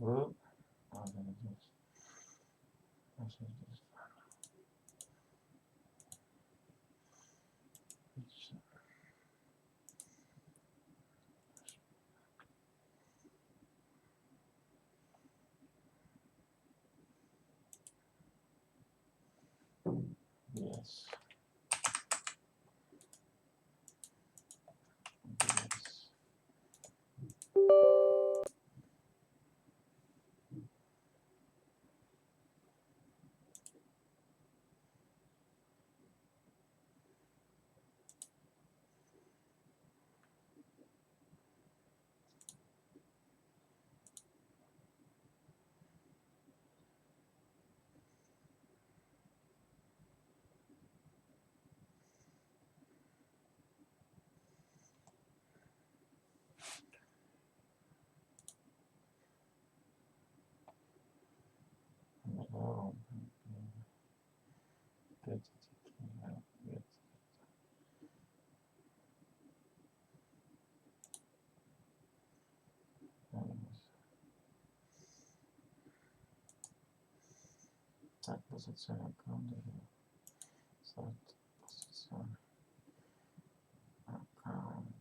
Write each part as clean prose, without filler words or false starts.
Bu yes. Yes. Oh, good. Good. Tak posizione account. Start posizione account.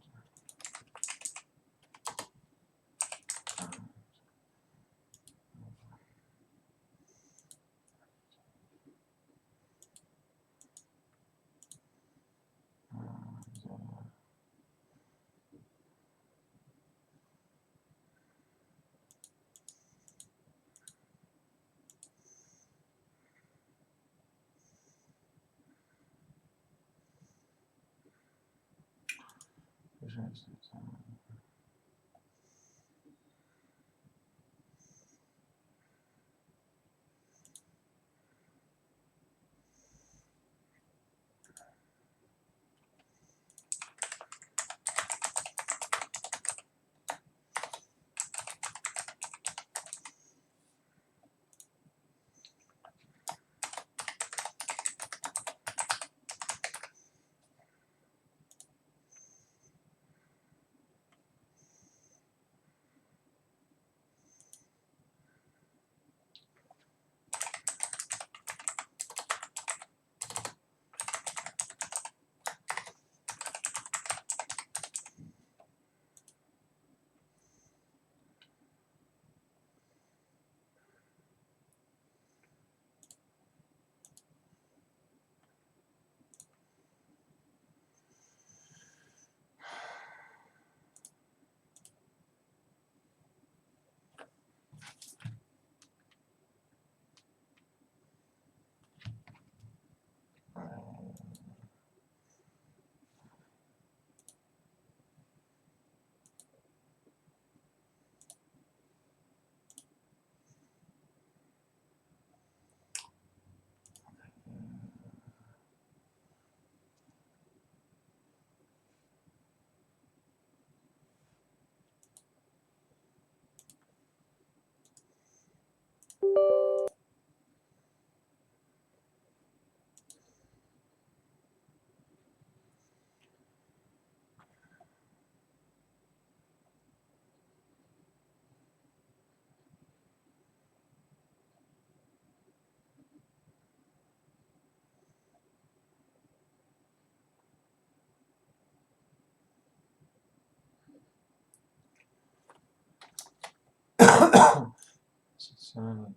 Posizione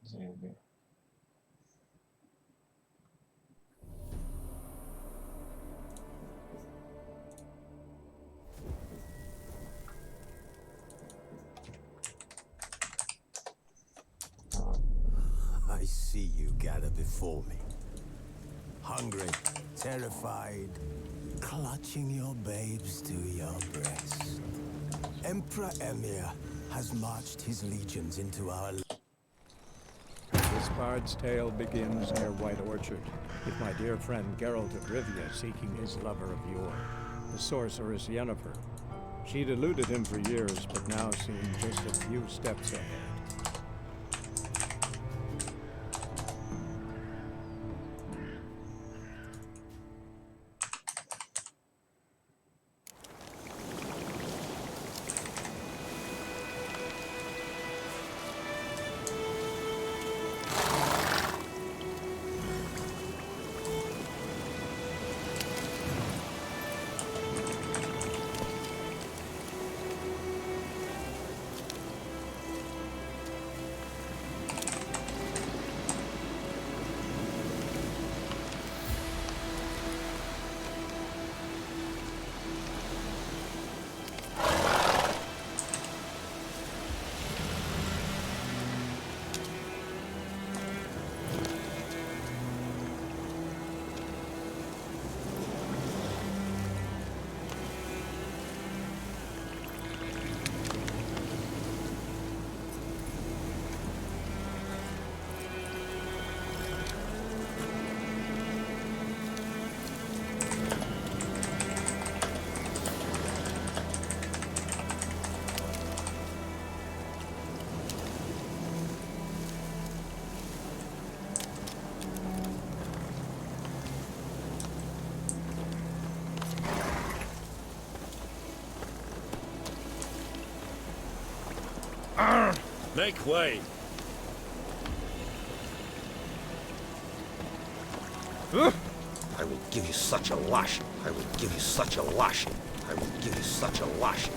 ZB. I see you gather before me. Hungry, terrified, clutching your babes to your breast. Emperor Emir has marched his legions into our... This bard's tale begins near White Orchard, with my dear friend Geralt of Rivia seeking his lover of yore, the sorceress Yennefer. She'd eluded him for years, but now seemed just a few steps ahead. Make way. I will give you such a lashing. I will give you such a lashing. I will give you such a lashing.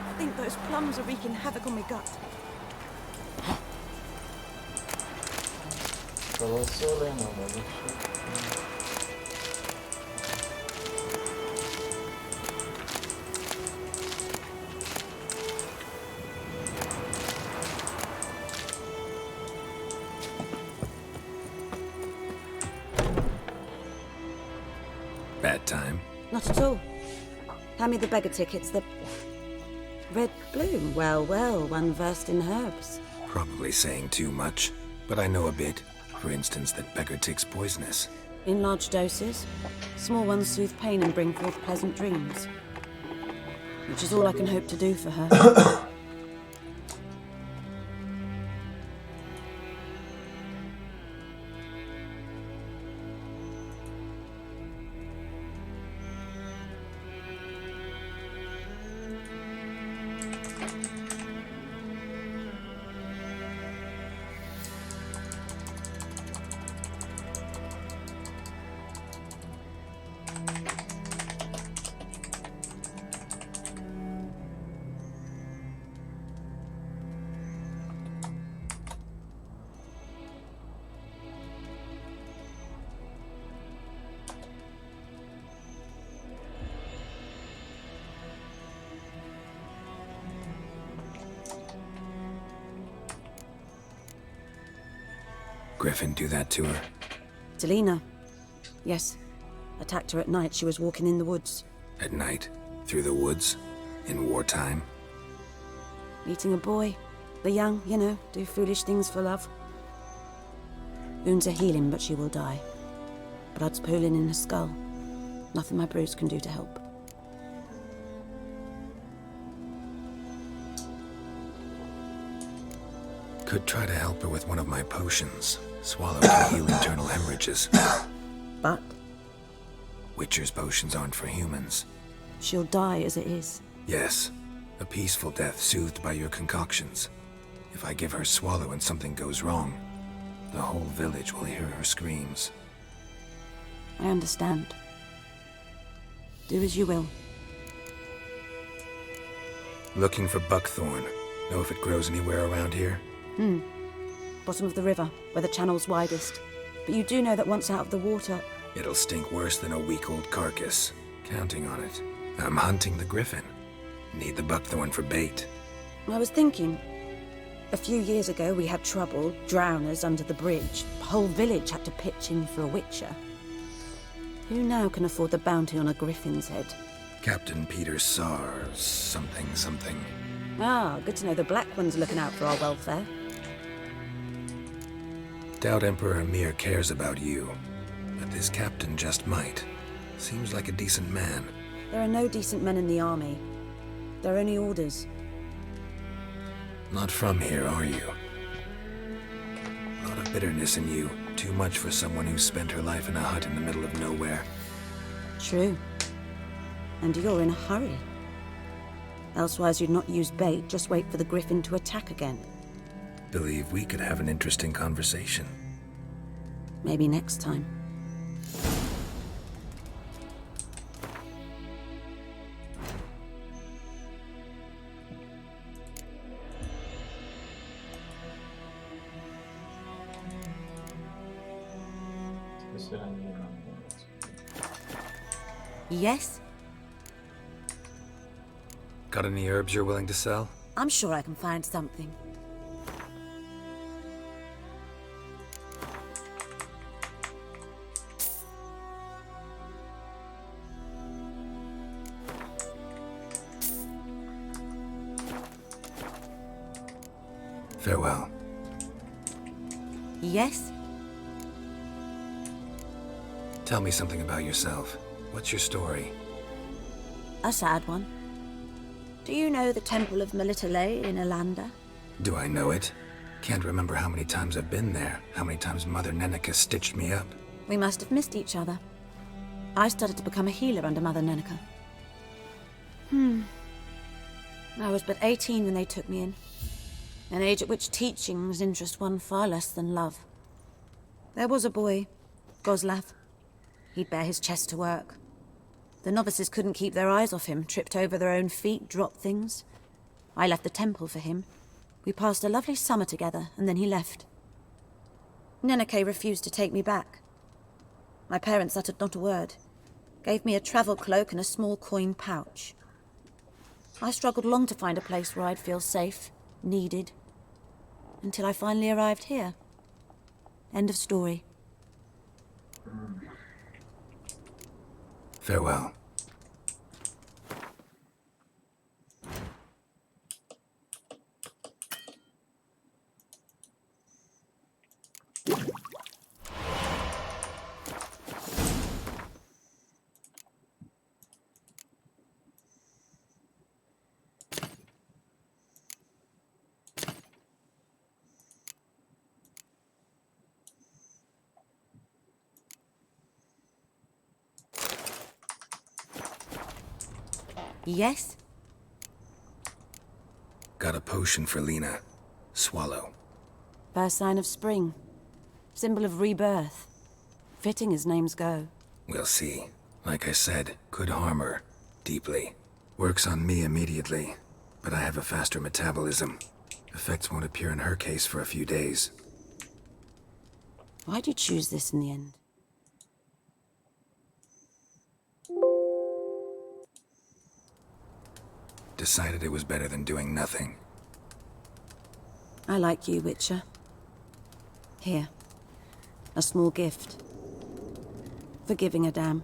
I think those plums are wreaking havoc on my gut. Колоссальный номер. Bad time. Not at all. Hand me the beggar tickets, the red bloom. Well, well, one versed in herbs. Probably saying too much, but I know a bit. For instance, that beggar tick's poisonous. In large doses. Small ones soothe pain and bring forth pleasant dreams. Which is all I can hope to do for her. Griffin do that to her? Delina. Yes. Attacked her at night. She was walking in the woods. At night? Through the woods? In wartime? Meeting a boy. The young, you know, do foolish things for love. Wounds are healing, but she will die. Blood's pooling in her skull. Nothing my bruise can do to help. Could try to help her with one of my potions. Swallow can heal internal hemorrhages. But Witcher's potions aren't for humans. she'll die as it is. Yes, a peaceful death soothed by your concoctions. If I give her Swallow and something goes wrong, the whole village will hear her screams. I understand. Do as you will. Looking for buckthorn. Know if it grows anywhere around here? Bottom of the river, where the channel's widest. But you do know that once out of the water... It'll stink worse than a week-old carcass. Counting on it. I'm hunting the griffin. Need the buckthorn for bait. I was thinking... A few years ago we had trouble, drowners under the bridge. The whole village had to pitch in for a witcher. Who now can afford the bounty on a griffin's head? Captain Peter Sar... something. Ah, good to know the Black One's looking out for our welfare. Doubt Emperor Emir cares about you. But this captain just might. Seems like a decent man. There are no decent men in the army. They're only orders. Not from here, are you? A lot of bitterness in you. Too much for someone who spent her life in a hut in the middle of nowhere. True. And you're in a hurry. Elsewise you'd not use bait, just wait for the griffin to attack again. Believe we could have an interesting conversation. Maybe next time. Yes? Got any herbs you're willing to sell? I'm sure I can find something. Farewell. Yes? Tell me something about yourself. What's your story? A sad one. Do you know the Temple of Melitele in Alanda? Do I know it? Can't remember how many times I've been there, how many times Mother Neneka stitched me up. We must have missed each other. I started to become a healer under Mother Neneka. I was but 18 when they took me in. An age at which teachings interest one far less than love. There was a boy, Goslav. He'd bare his chest to work. The novices couldn't keep their eyes off him, tripped over their own feet, dropped things. I left the temple for him. We passed a lovely summer together, and then he left. Neneke refused to take me back. My parents uttered not a word. Gave me a travel cloak and a small coin pouch. I struggled long to find a place where I'd feel safe, needed, until I finally arrived here. End of story. Farewell. Yes? Got a potion for Lena. Swallow. First sign of spring. Symbol of rebirth. Fitting as names go. We'll see. Like I said, could harm her. Deeply. Works on me immediately, but I have a faster metabolism. Effects won't appear in her case for a few days. Why'd you choose this in the end? Decided it was better than doing nothing. I like you, Witcher. Here. A small gift. For giving a damn.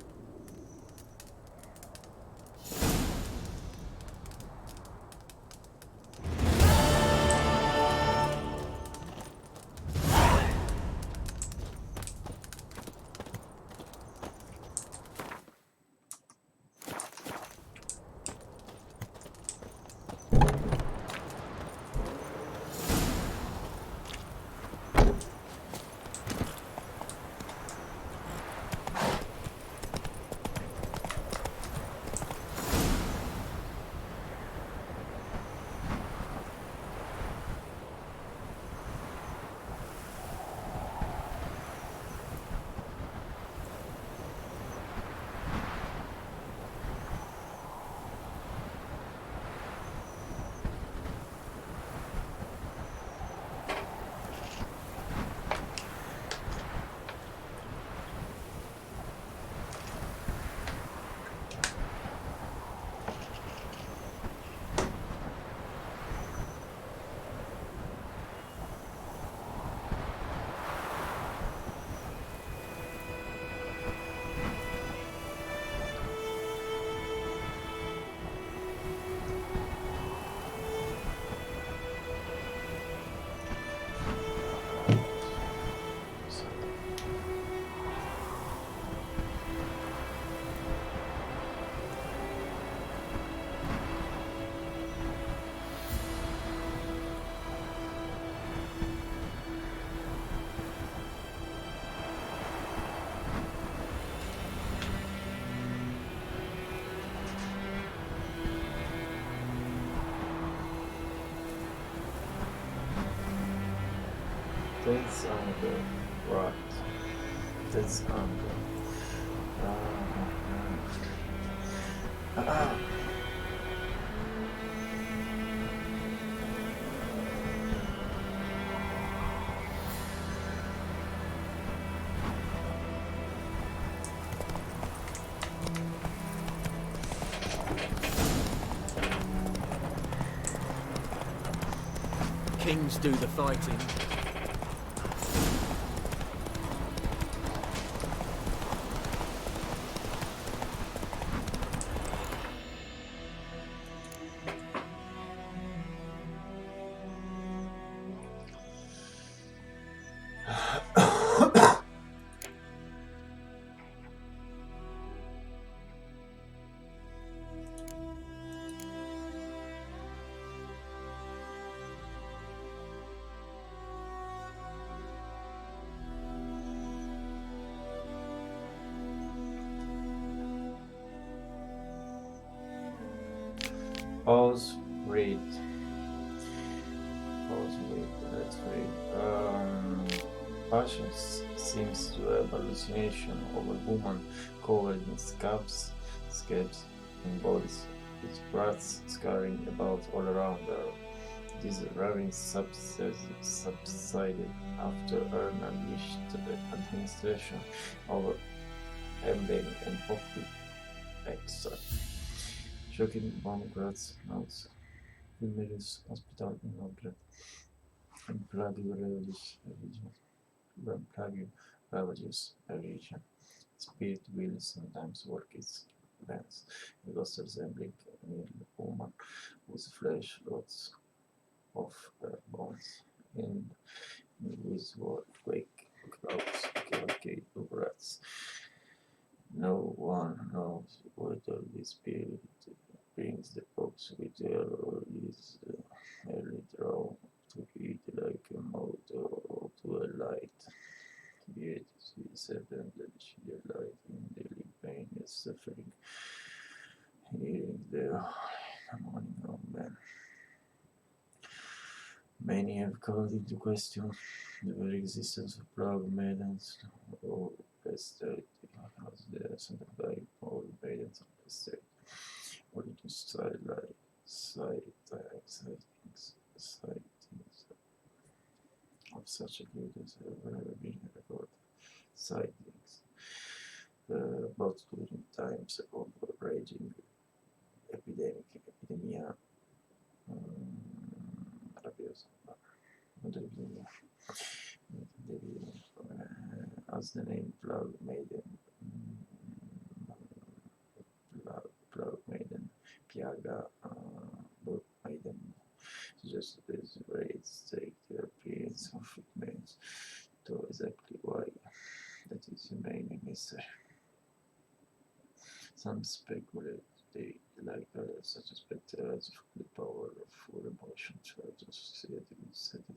That's good. Right. That's good. Kings do the fighting. Pause, read. Let's read. Passion seems to have hallucination of a woman covered in scabs and bodies, with brats scurrying about all around her. These ravings subsided after Ern unleashed the administration of Ambane and Poppy extract. Shocking bomb grats notes Vilmerius Hospital in London and plague ravages a region. Spirit will sometimes work its plans, a ghost resembling a woman whose flesh rots of her bones, and with quake clouds cavalcade of rats. No one knows whether this spirit brings the fox with her or is early drawn to it like a moth or to a light. Yet she said that she delight in daily pain and suffering, hearing the mourning of men. Many have called into question the very existence of plague maidens or posterity, as the sanctified all maidens of posterity, or to sightings of such activities have never been recorded. Sightings about during times of raging epidemia. As the name Plague Maiden, Piaga, Book Maiden, suggests this rates take the appearance of figments to exactly why that is remaining mystery. Some speculate they like such a spectre as the power of full emotion charge associated with certain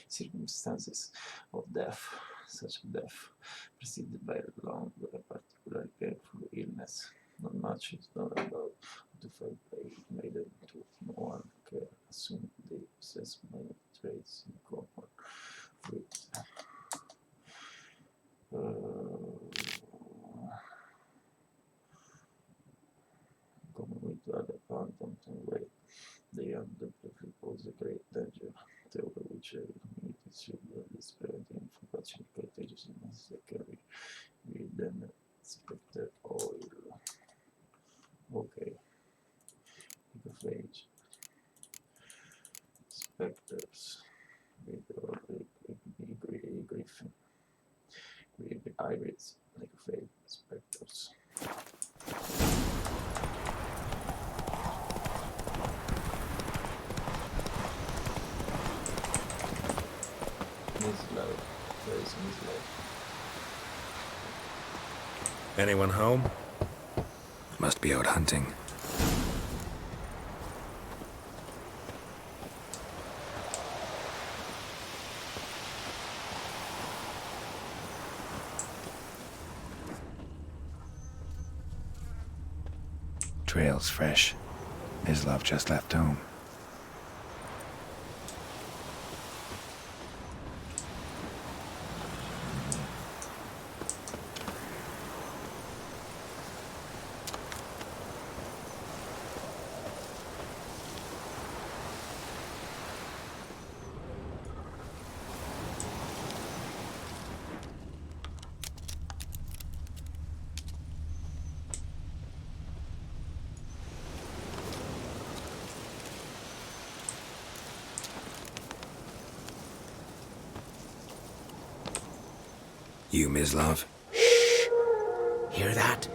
circumstances of death, such death preceded by a long, particularly painful illness. Not much is known about the fact they made it to no one can assume they possess many traits in common with other phantoms and way. They undoubtedly pose a great danger, over which every community should be spared in for catching contagious illnesses that carry with them spectre oil. Okay. Ecophagy. Spectres with griffin. With irids, ecophagy spectres. Where is Mislav? Anyone home? Must be out hunting. Trail's fresh. Mislav just left home. You, Mislav? Hear that?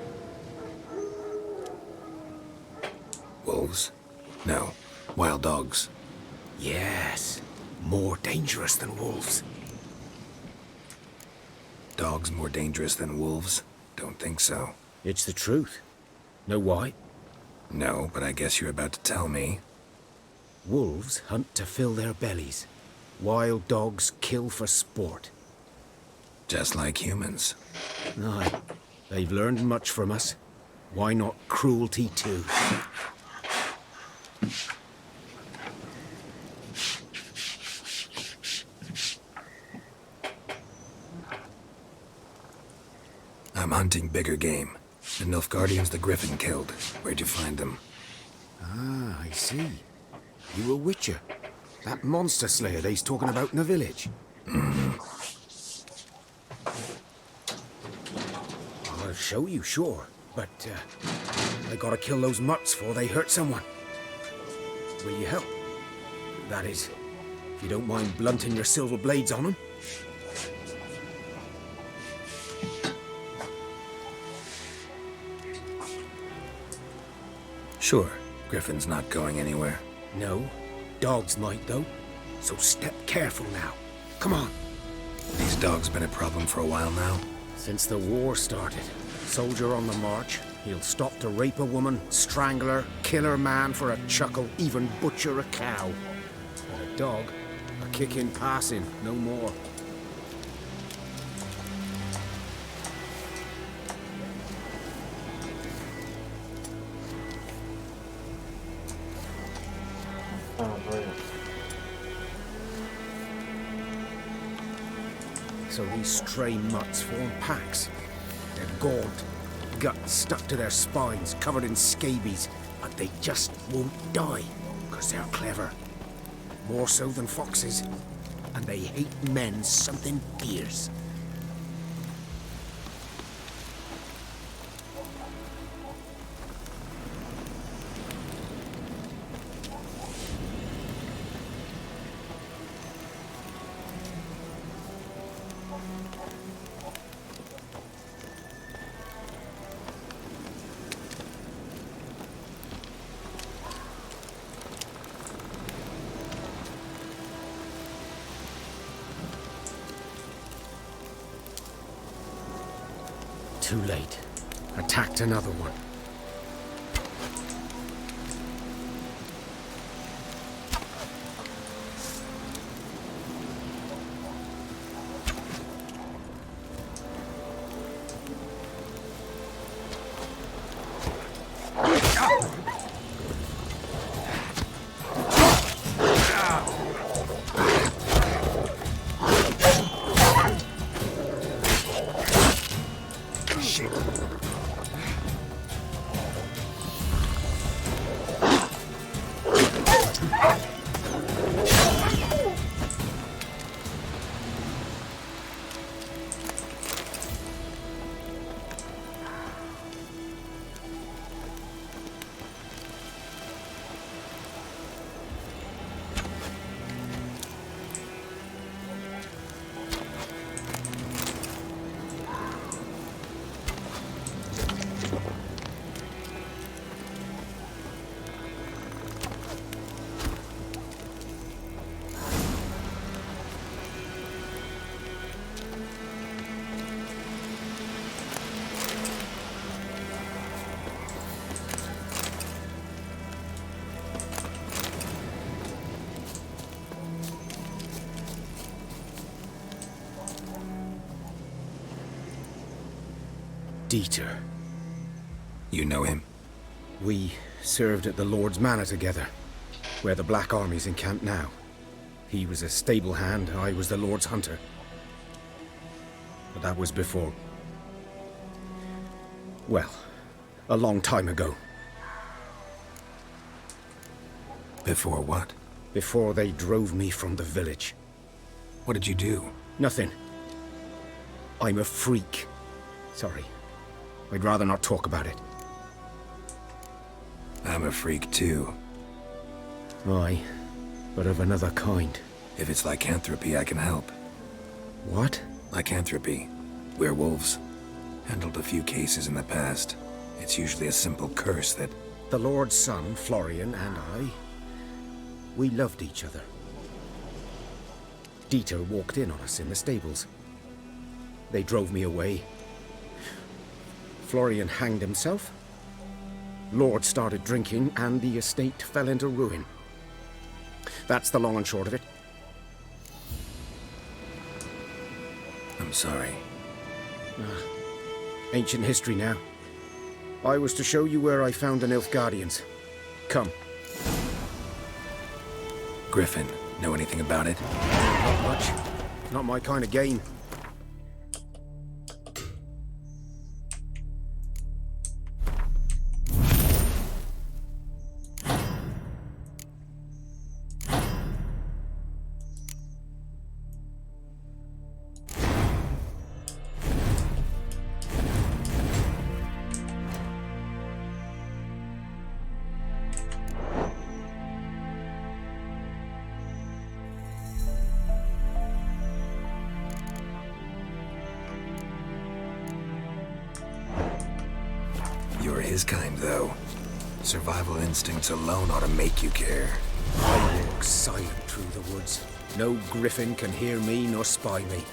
Wolves? No. Wild dogs. Yes. More dangerous than wolves. Dogs more dangerous than wolves? Don't think so. It's the truth. Know why? No, but I guess you're about to tell me. Wolves hunt to fill their bellies. Wild dogs kill for sport. Just like humans. Aye. They've learned much from us. Why not cruelty too? I'm hunting bigger game. The Nilfgaardians the Griffin killed. Where'd you find them? Ah, I see. You a witcher. That monster slayer they's talking about in the village. I'll show you, sure. But, I gotta kill those mutts before they hurt someone. Will you help? That is, if you don't mind blunting your silver blades on them. Sure. Griffin's not going anywhere. No, dogs might though. So step careful now. Come on. These dogs been a problem for a while now. Since the war started, soldier on the march, he'll stop to rape a woman, strangle her, kill her man for a chuckle, even butcher a cow. But a dog, a kick in passing, no more. Oh, brilliant. So these stray mutts form packs. They're gaunt, guts stuck to their spines, covered in scabies, but they just won't die, because they're clever. More so than foxes. And they hate men something fierce. Too late. Attacked another one. Dieter. You know him? We served at the Lord's Manor together, where the Black Army's encamped now. He was a stable hand, I was the Lord's hunter. But that was before... well, a long time ago. Before what? Before they drove me from the village. What did you do? Nothing. I'm a freak. Sorry. I'd rather not talk about it. I'm a freak too. Aye, but of another kind. If it's lycanthropy, I can help. What? Lycanthropy. Werewolves. Handled a few cases in the past. It's usually a simple curse that... The Lord's son, Florian, and I... we loved each other. Dieter walked in on us in the stables. They drove me away. Florian hanged himself. Lord started drinking, and the estate fell into ruin. That's the long and short of it. I'm sorry. Ancient history now. I was to show you where I found the Nilfgaardians. Come. Griffin, know anything about it? Not much. Not my kind of game. You're his kind, though. Survival instincts alone ought to make you care. I walk silent through the woods. No griffin can hear me nor spy me.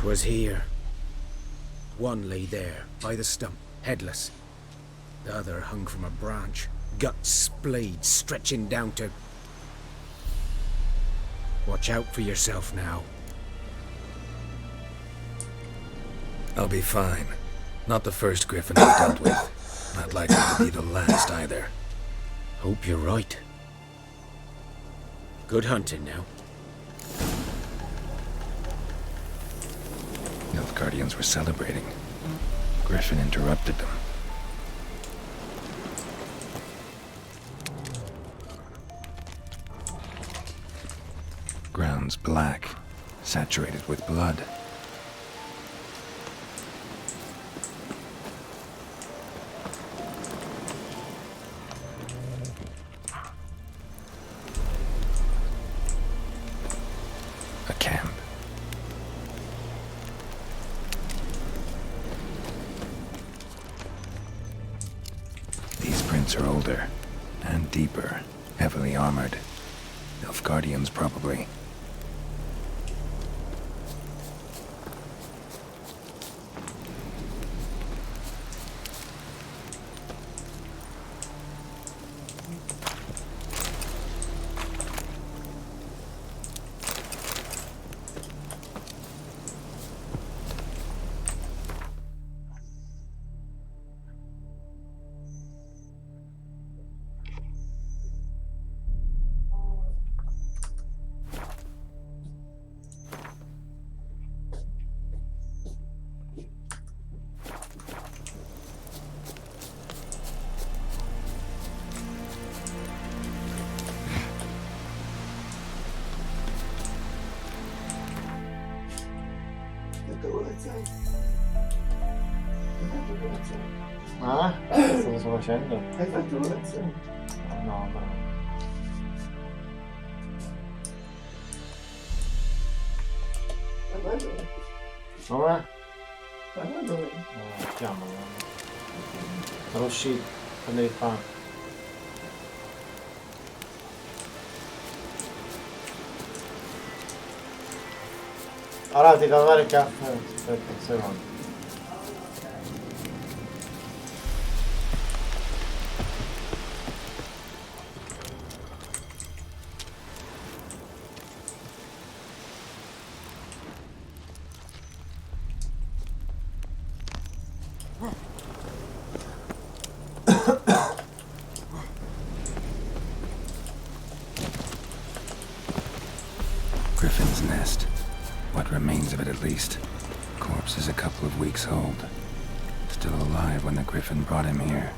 Was here. One lay there, by the stump, headless. The other hung from a branch, guts splayed, stretching down to... Watch out for yourself now. I'll be fine. Not the first griffin I've dealt with. Not likely to be the last either. Hope you're right. Good hunting now. Nilfgaardians were celebrating. Griffin interrupted them. Ground's black, saturated with blood. A camp. These prints are older and deeper, heavily armored. Nilfgaardians, probably. Ah? Cosa sto facendo? Hai fatto colazione? No, no. Ma dove? Come? Ma dove? Chiamalo. Sono uscito, prendere il pane. Ora ti devo dare il caffè. Aspetta un secondo. Griffin's nest. What remains of it, at least. Corpse is a couple of weeks old. Still alive when the Griffin brought him here.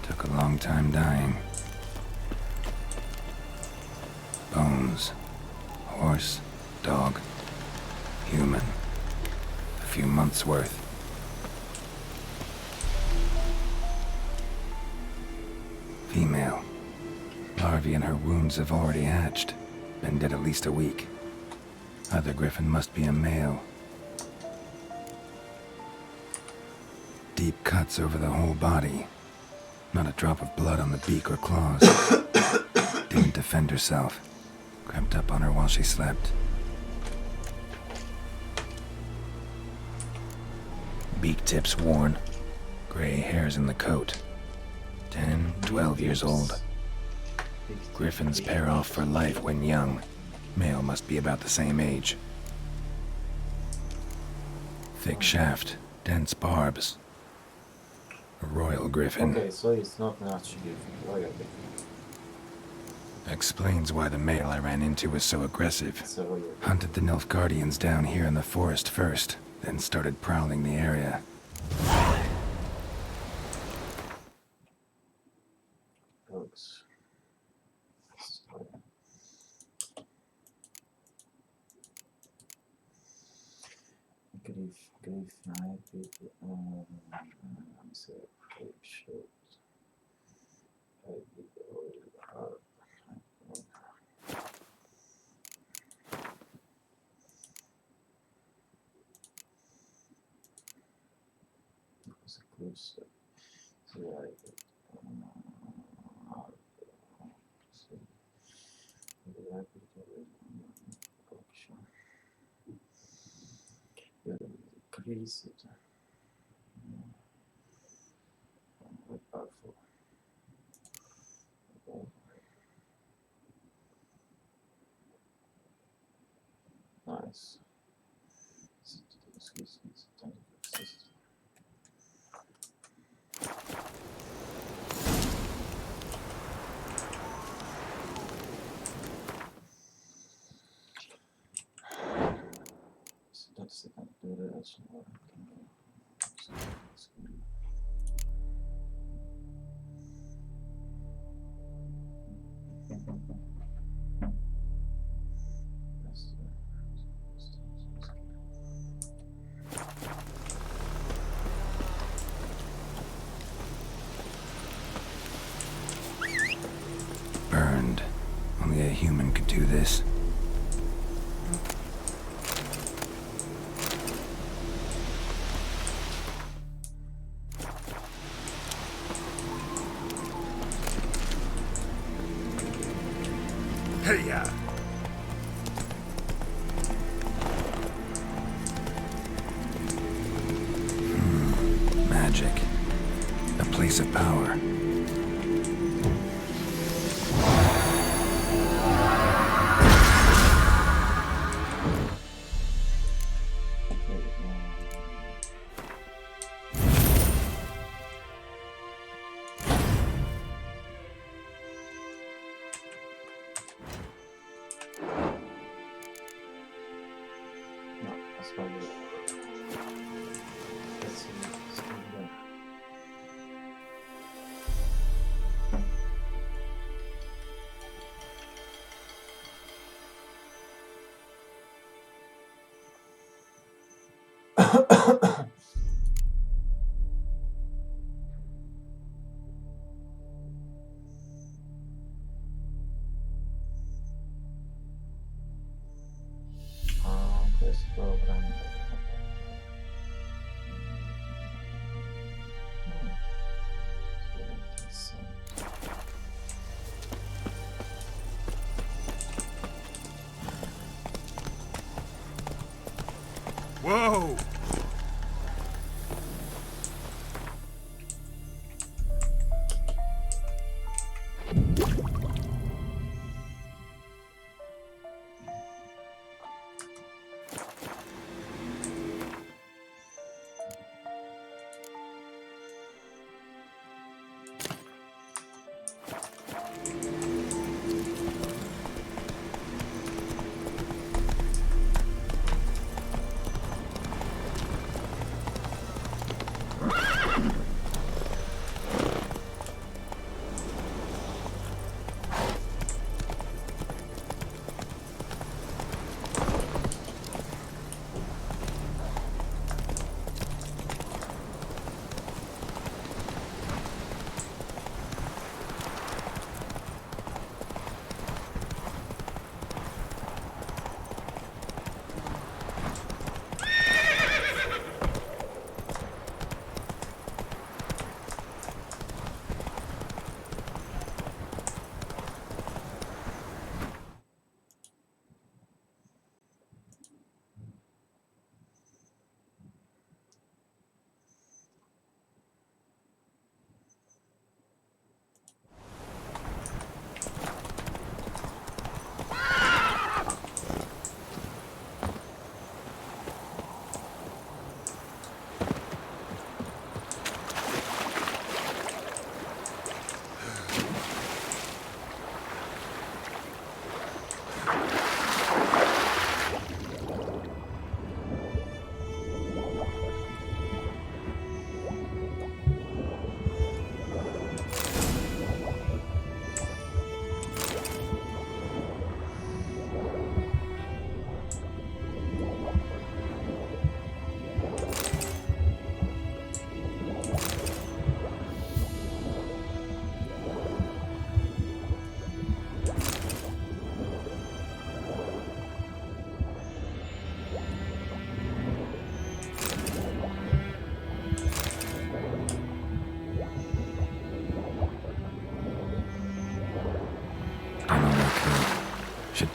Took a long time dying. Bones. Horse. Dog. Human. A few months' worth. Female. Larvae in her wounds have already hatched. Been dead at least a week. Other Griffin must be a male. Deep cuts over the whole body. Not a drop of blood on the beak or claws. Didn't defend herself. Crept up on her while she slept. Beak tips worn. Gray hairs in the coat. 10, 12 years old. Griffins pair off for life when young. Male must be about the same age. Thick shaft, dense barbs. A royal griffin. Okay, so it's not naturally royal. Explains why the male I ran into was so aggressive. It's a royal. Hunted the Nilfgaardians down here in the forest first, then started prowling the area. Dogs. Grief, night, people, so, cape short. I did oil hard. It's a close, so I increase it. Powerful. Nice. That's the kind of direction where I can go. So it's good. Burned. Only a human could do this. Hey-ya! Magic. A place of power. No, that's not good. Let's see. Let's do that. This program. Whoa!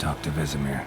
talk to Vesemir.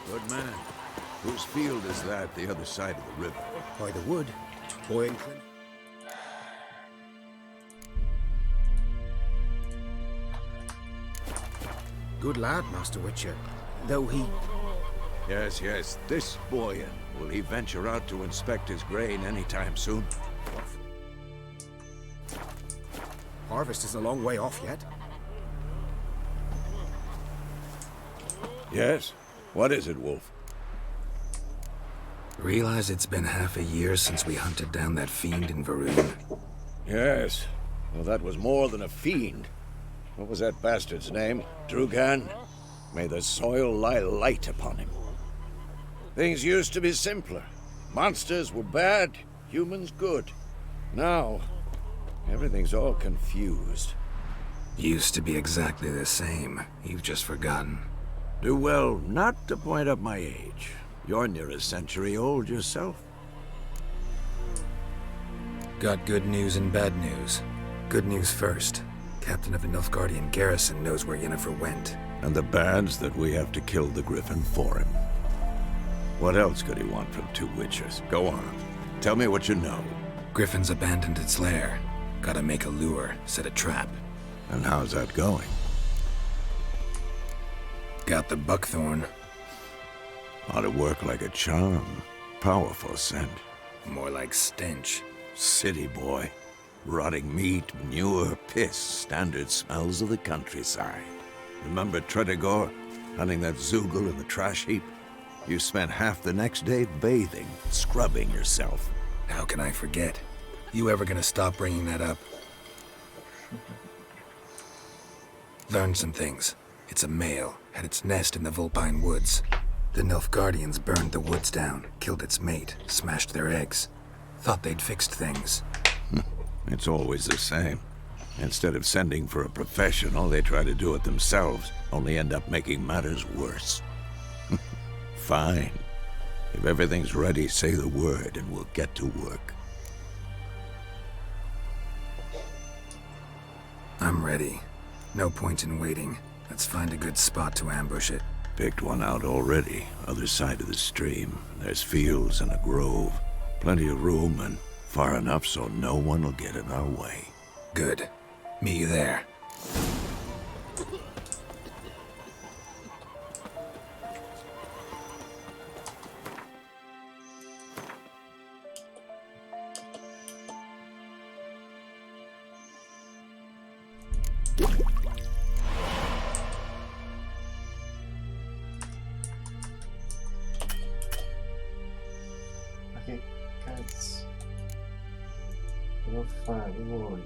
Good man. Whose field is that, the other side of the river? By the wood. Boy and Clint. Good lad, Master Witcher. Though he... Yes, yes, this Boyan. Will he venture out to inspect his grain anytime soon? Harvest is a long way off yet. Yes? What is it, Wolf? Realize it's been half a year since we hunted down that fiend in Varun. Yes. Well, that was more than a fiend. What was that bastard's name? Drugan? May the soil lie light upon him. Things used to be simpler. Monsters were bad, humans good. Now, everything's all confused. Used to be exactly the same. You've just forgotten. Do well not to point up my age. You're near a century old yourself. Got good news and bad news. Good news first. Captain of the Nilfgaardian garrison knows where Yennefer went. And the bad's that we have to kill the Griffin for him. What else could he want from two Witchers? Go on. Tell me what you know. Griffin's abandoned its lair. Gotta make a lure, set a trap. And how's that going? Got the buckthorn. Ought to work like a charm. Powerful scent. More like stench. City boy. Rotting meat, manure, piss. Standard smells of the countryside. Remember Tretogor? Hunting that Zoogle in the trash heap? You spent half the next day bathing, scrubbing yourself. How can I forget? You ever gonna stop bringing that up? Learned some things. It's a male, had its nest in the Vulpine Woods. The Nilfgaardians burned the woods down, killed its mate, smashed their eggs. Thought they'd fixed things. It's always the same. Instead of sending for a professional, they try to do it themselves, only end up making matters worse. Fine. If everything's ready, say the word and we'll get to work. I'm ready. No point in waiting. Let's find a good spot to ambush it. Picked one out already, other side of the stream. There's fields and a grove. Plenty of room and far enough so no one will get in our way. Good. Meet you there. Okay, cats. Level 5, boy.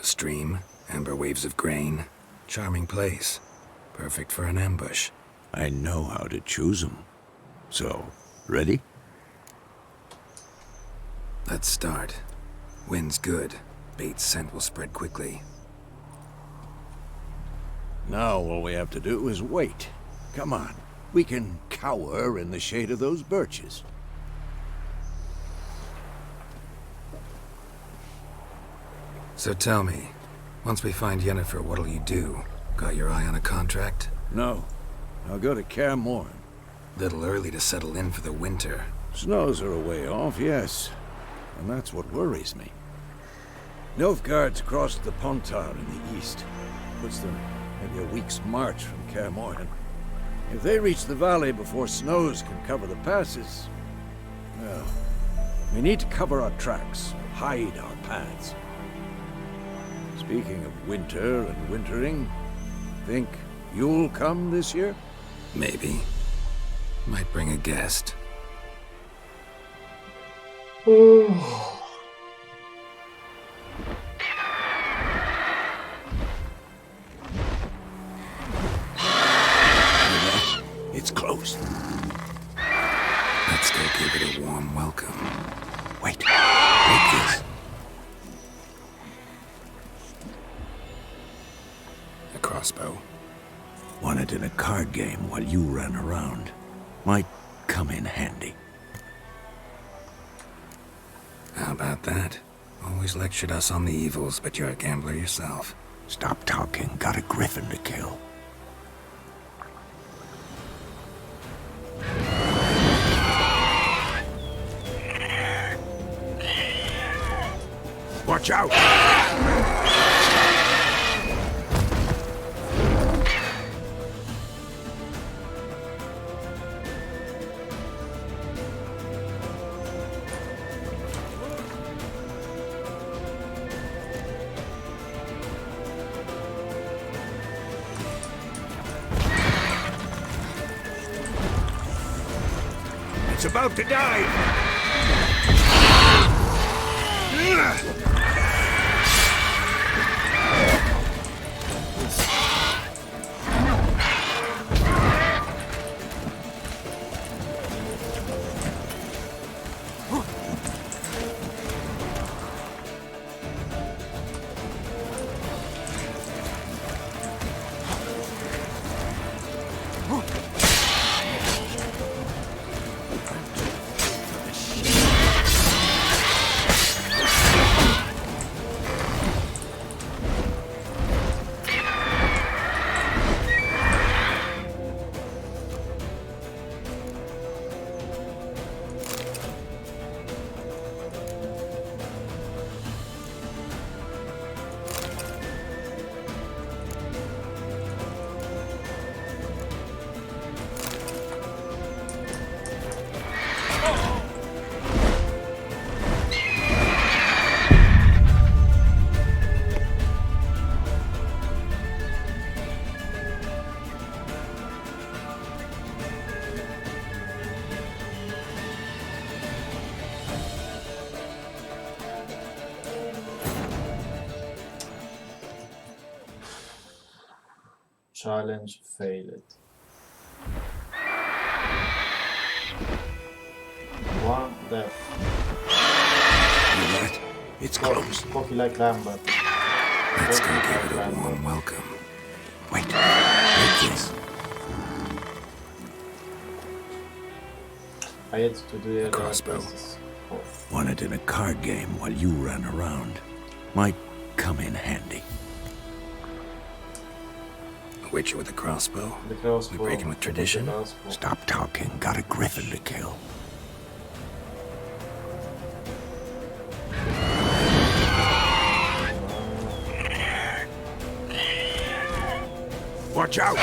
stream, amber waves of grain. Charming place. Perfect for an ambush. I know how to choose 'em. So, ready? Let's start. Wind's good. Bait's scent will spread quickly. Now all we have to do is wait. Come on. We can cower in the shade of those birches. So tell me, once we find Yennefer, what'll you do? Got your eye on a contract? No. I'll go to Kaer Morhen. Little early to settle in for the winter. Snows are a way off, yes. And that's what worries me. Nilfgaard's across the Pontar in the east. Puts them maybe a week's march from Kaer Morhen. If they reach the valley before snows can cover the passes, well, we need to cover our tracks, hide our paths. Speaking of winter and wintering, think you'll come this year? Maybe. Might bring a guest. It's close. Let's go give it a warm welcome. Wait. Take this. A crossbow. Won it in a card game while you ran around. Might come in handy. How about that? Always lectured us on the evils, but you're a gambler yourself. Stop talking. Got a griffin to kill. Watch out! It's about to dive! Challenge failed. One death. You what? It's close. Cocky like Lambert. Let's go give it a warm welcome. Wait. Take this. I had to do A crossbow. Won it in a card game while you ran around. Might come in handy. A witcher with a crossbow. The crossbow. We breaking with tradition? The crossbow. Stop talking. Got a griffin to kill. Watch out!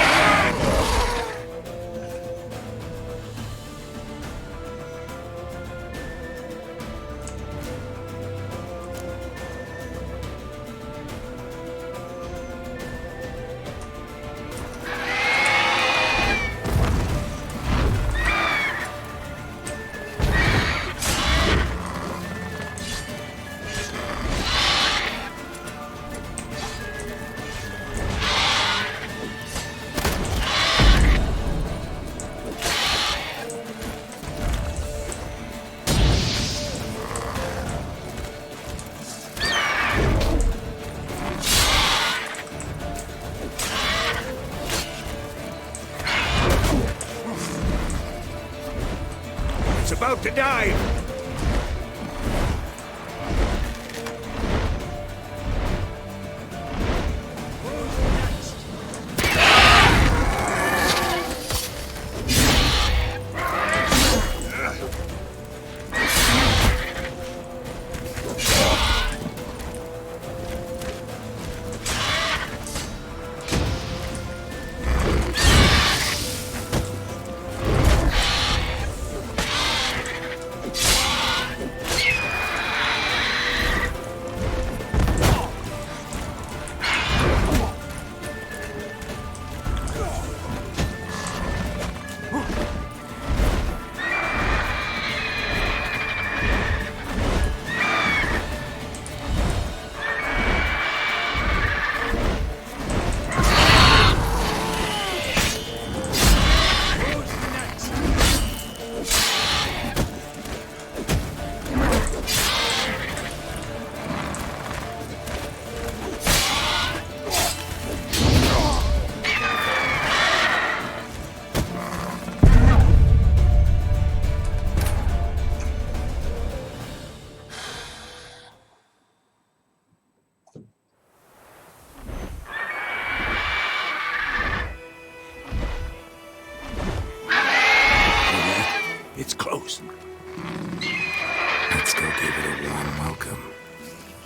about to dive! It's close. Let's go give it a warm welcome.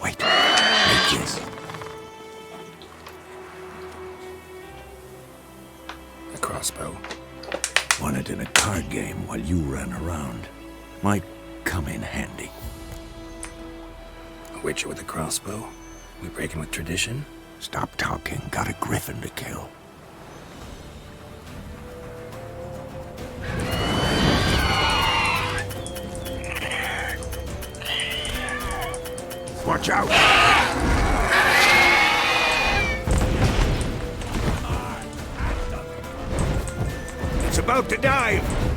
Wait. Wait, yes. A crossbow. Won it in a card game while you ran around. Might come in handy. A witcher with a crossbow? We breaking with tradition? Stop talking. Got a griffin to kill. Watch out! It's about to dive!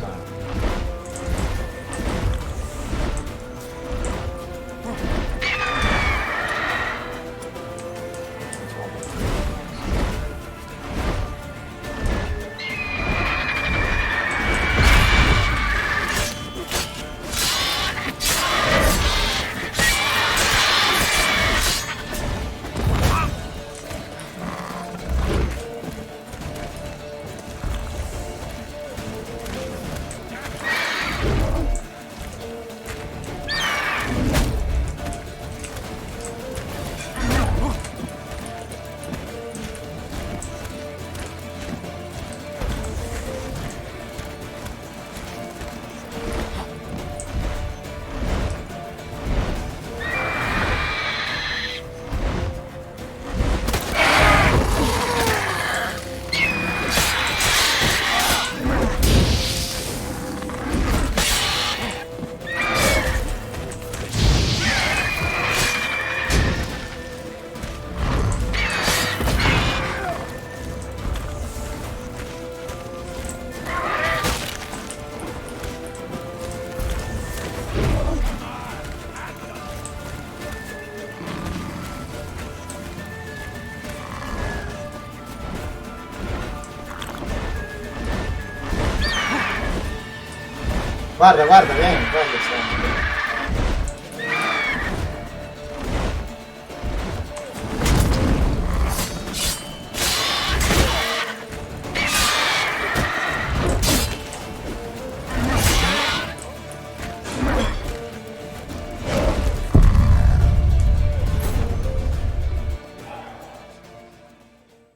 Guarda, guarda, vieni, guarda.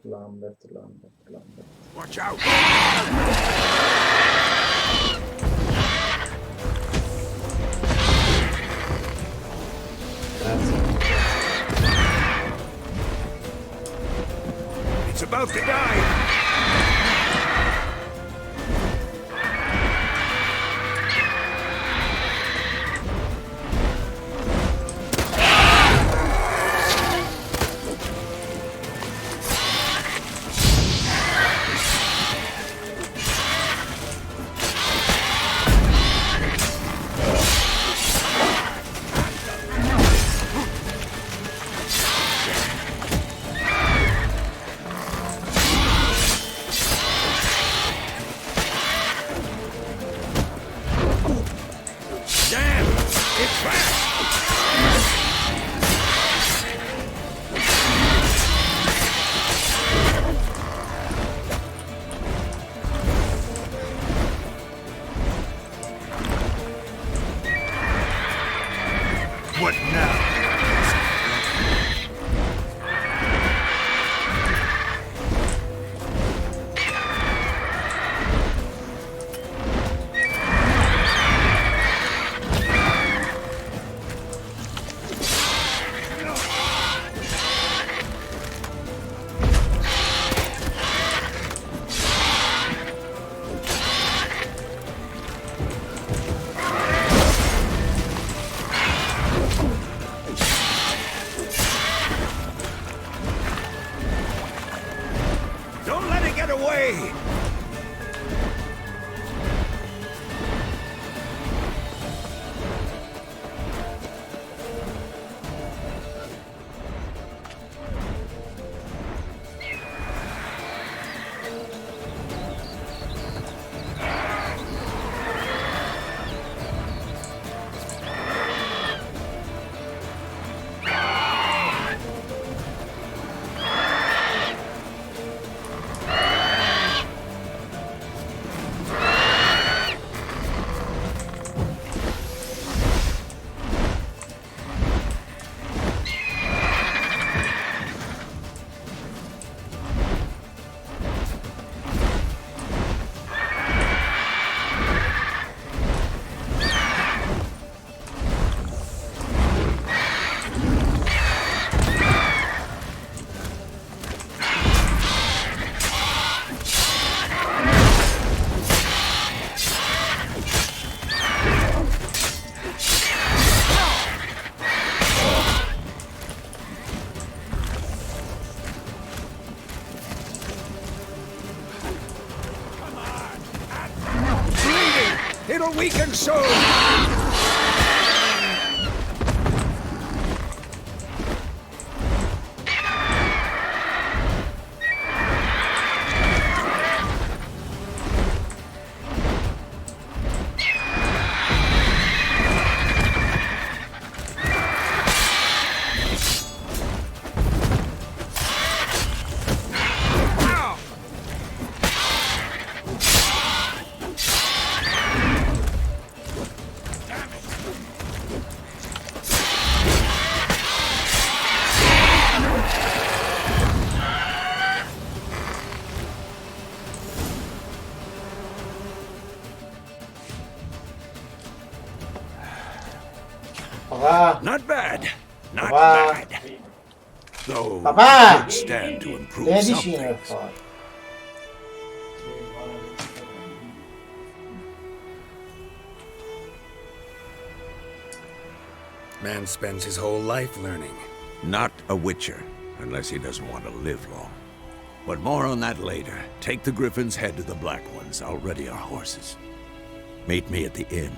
Lambert. Watch out! It's about to dive! way! It'll weaken soon! Papà! Not bad. Not Papà! bad. Though Papà! could stand to improve Vieni some vicino per things. favore. Man spends his whole life learning. Not a Witcher, unless he doesn't want to live long. But more on that later. Take the Griffin's head to the Black Ones. I'll ready our horses. Meet me at the inn.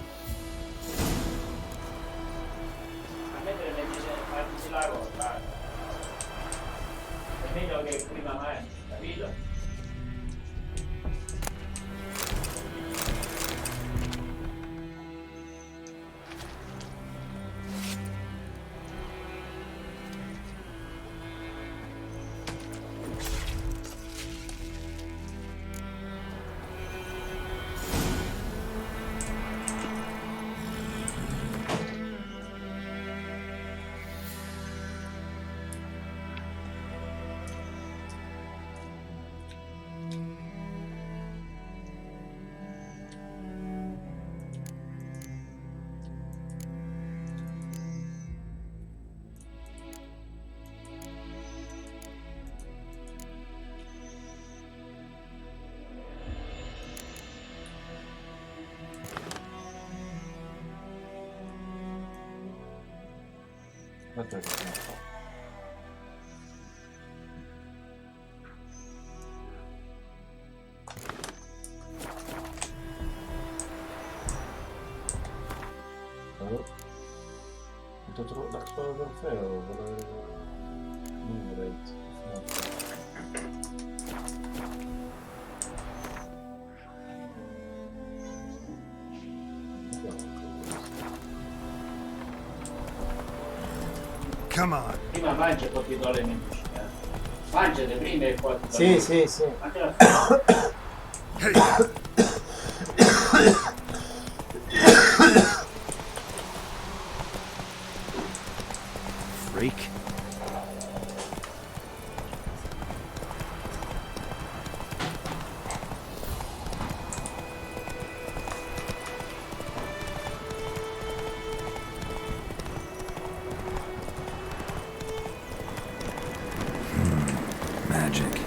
Aspetta che non so. Quanto da solo trofeo? Come on. Prima mangia poi ti do le medicine. Mangiate prima e poi ti do Sì, le sì, sì. Freak. Magic.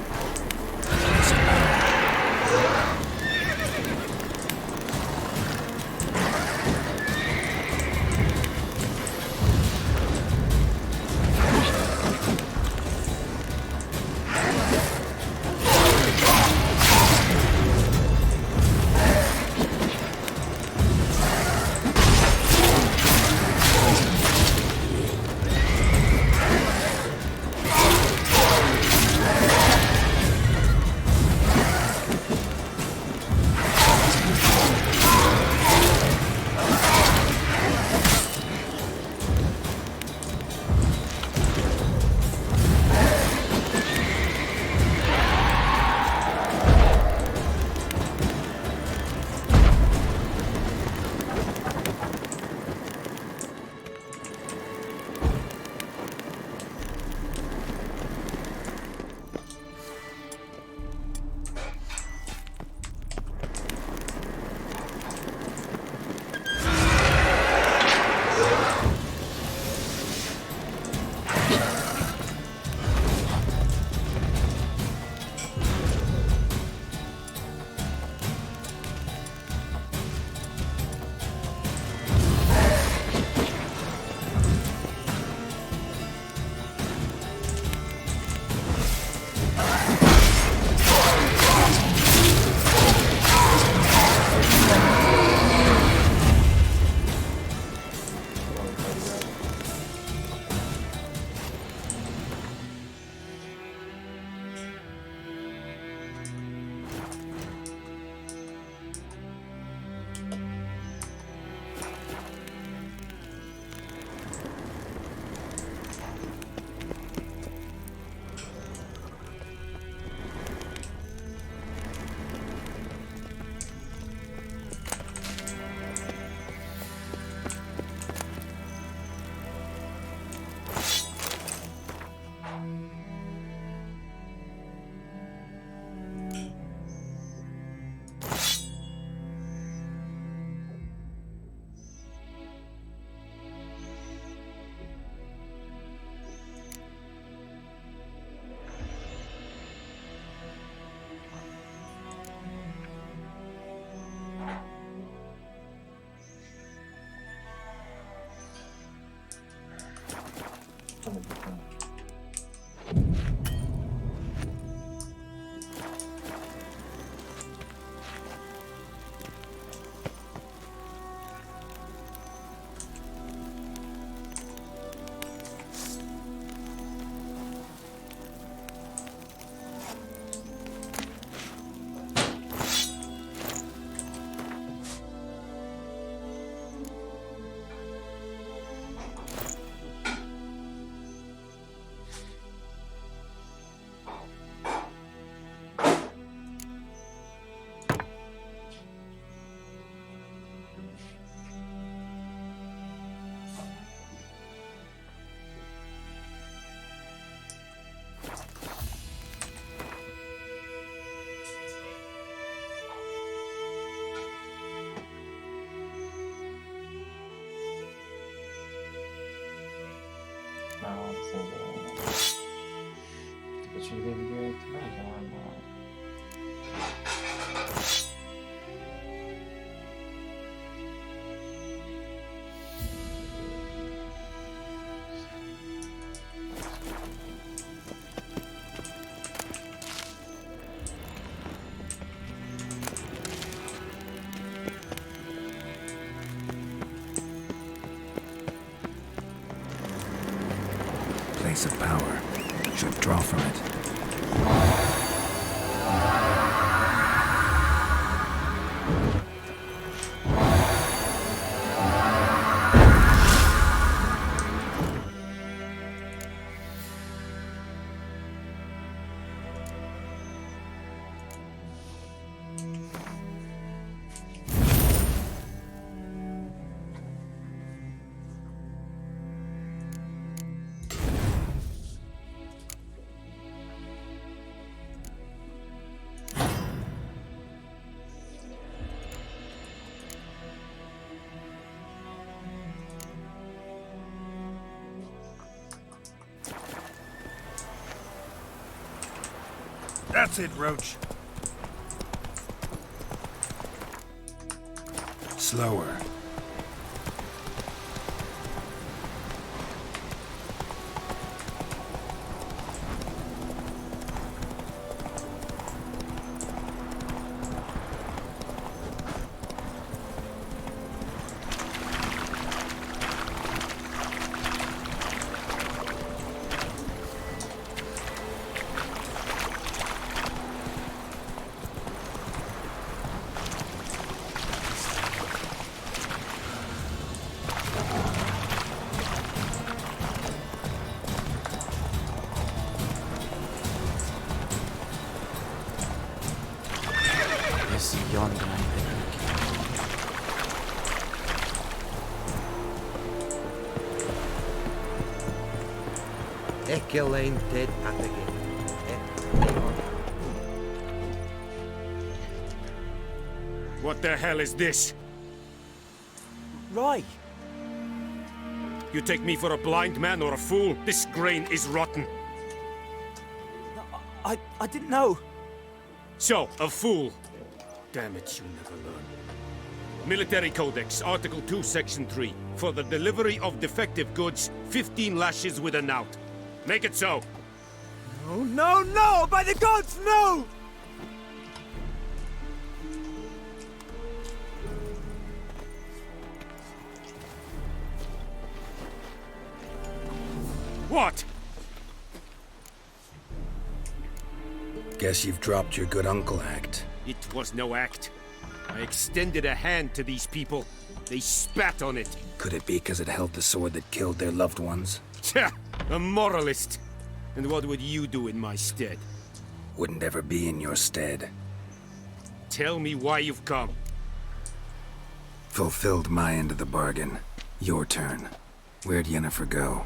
gidebiliyor ihtimal var mı? Place of power. Should draw from it. That's it, Roach. Slower. Yonder, Echelane dead at again. What the hell is this? Rye! You take me for a blind man or a fool? This grain is rotten. I didn't know. So, a fool. Damn it, you never learn. Military Codex, Article 2, Section 3. For the delivery of defective goods, 15 lashes with a knout. Make it so. No, no, no! By the gods, no! What? Guess you've dropped your good uncle act. It was no act. I extended a hand to these people. They spat on it. Could it be because it held the sword that killed their loved ones? Tja, a moralist. And what would you do in my stead? Wouldn't ever be in your stead. Tell me why you've come. Fulfilled my end of the bargain. Your turn. Where'd Yennefer go?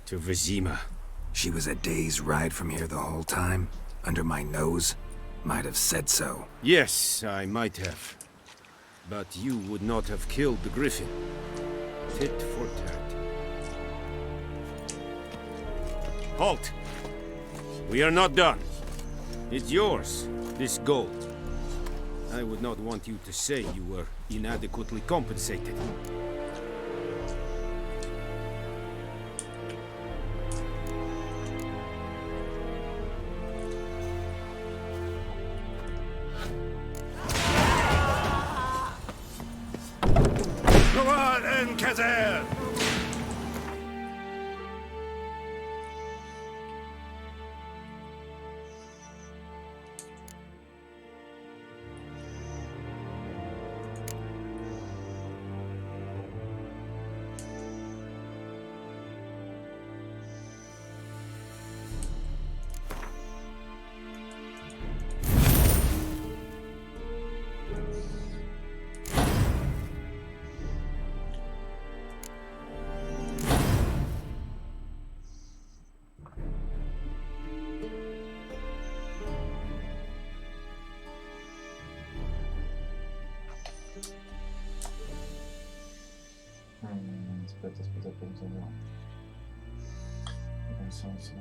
To Vizima. She was a day's ride from here the whole time? Under my nose? Might have said so. Yes, I might have. But you would not have killed the Griffin. Tit for tat. Halt! We are not done. It's yours, this gold. I would not want you to say you were inadequately compensated. Go on, Enkazer! Aspetta, aspetta, penso no. Non so se...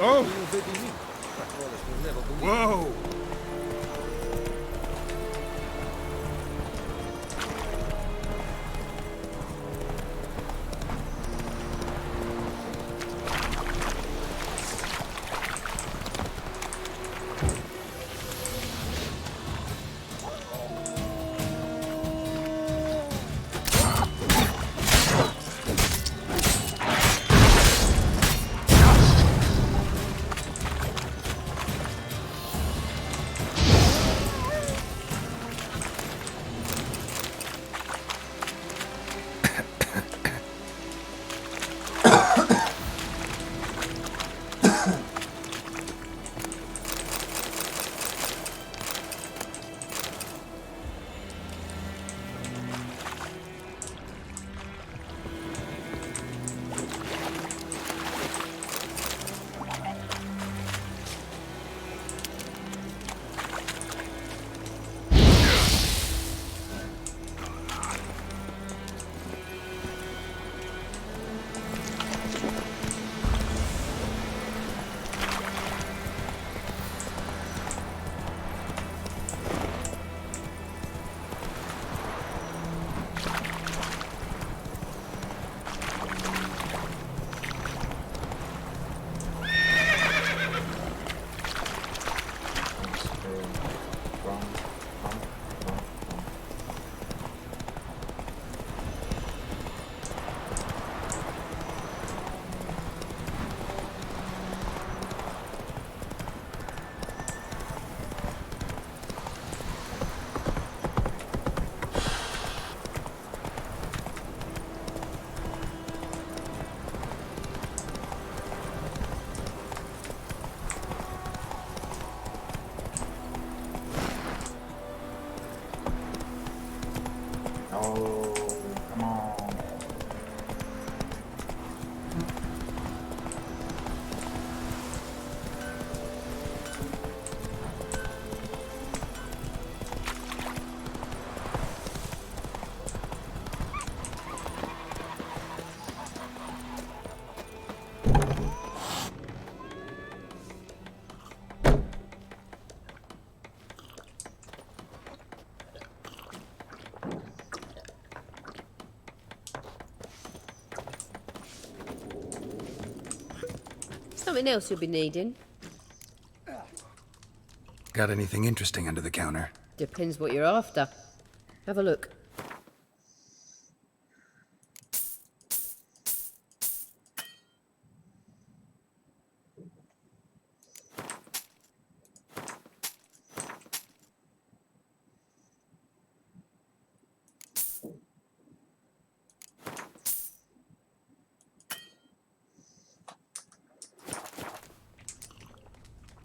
Oh! Whoa! Something else you'll be needing? Got anything interesting under the counter? Depends what you're after. Have a look.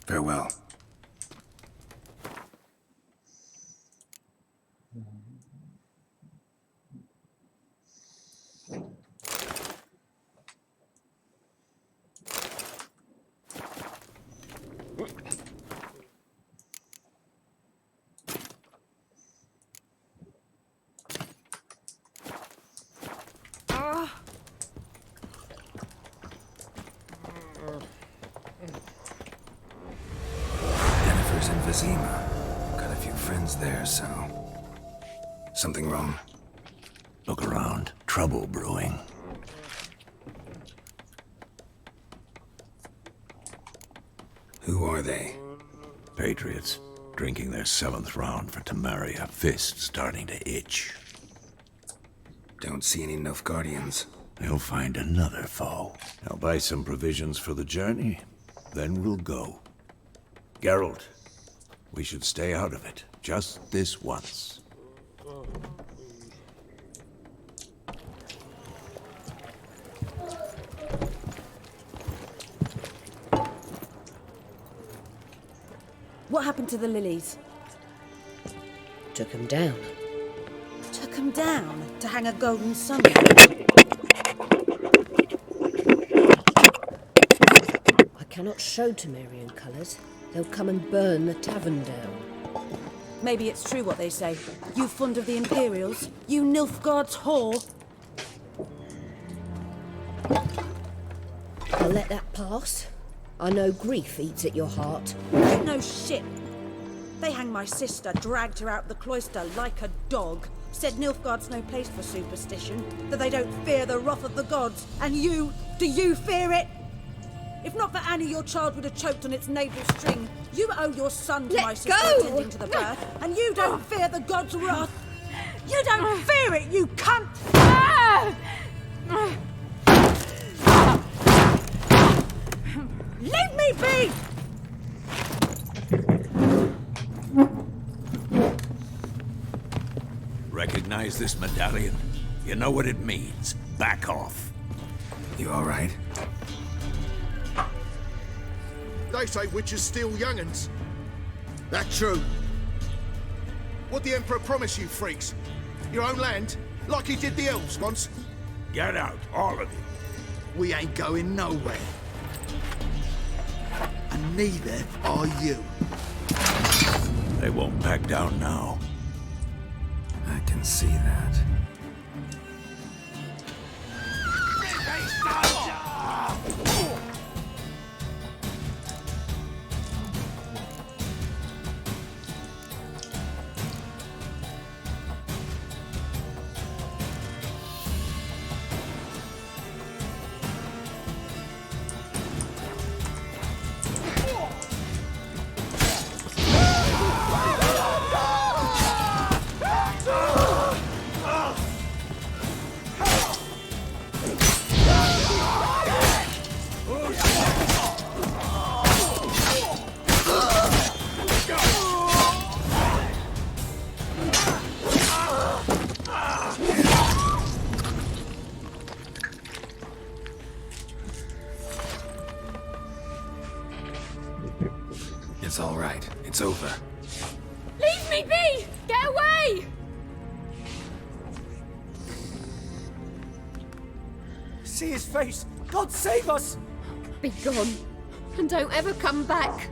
Farewell. Jennifer's in Vizima. Got a few friends there, so... Something wrong? Look around. Trouble brewing. Who are they? Patriots. Drinking their 7th round for Tamaria. Fist starting to itch. Don't see any Nilfgaardians. They'll find another foe. I'll buy some provisions for the journey. Then we'll go. Geralt, we should stay out of it. Just this once. What happened to the lilies? Took 'em down. Took 'em down to hang a golden sun. cannot show Temerian colours. They'll come and burn the tavern down. Maybe it's true what they say. You fond of the Imperials? You Nilfgaard's whore? I'll let that pass. I know grief eats at your heart. You know shit. They hanged my sister, dragged her out the cloister like a dog. Said Nilfgaard's no place for superstition, that they don't fear the wrath of the gods. And you, do you fear it? If not for Annie, your child would have choked on its navel string. You owe your son to my sister attending to the birth, and you don't fear the gods' wrath. You don't fear it, you cunt! Leave me be! Recognize this medallion? You know what it means. Back off. You all right? They say witches steal young'uns. That true? What the Emperor promise you, freaks? Your own land? Like he did the elves once? Get out, all of you. We ain't going nowhere. And neither are you. They won't back down now. I can see that. It's all right. It's over. Leave me be! Get away! See his face! God save us! Be gone, and don't ever come back.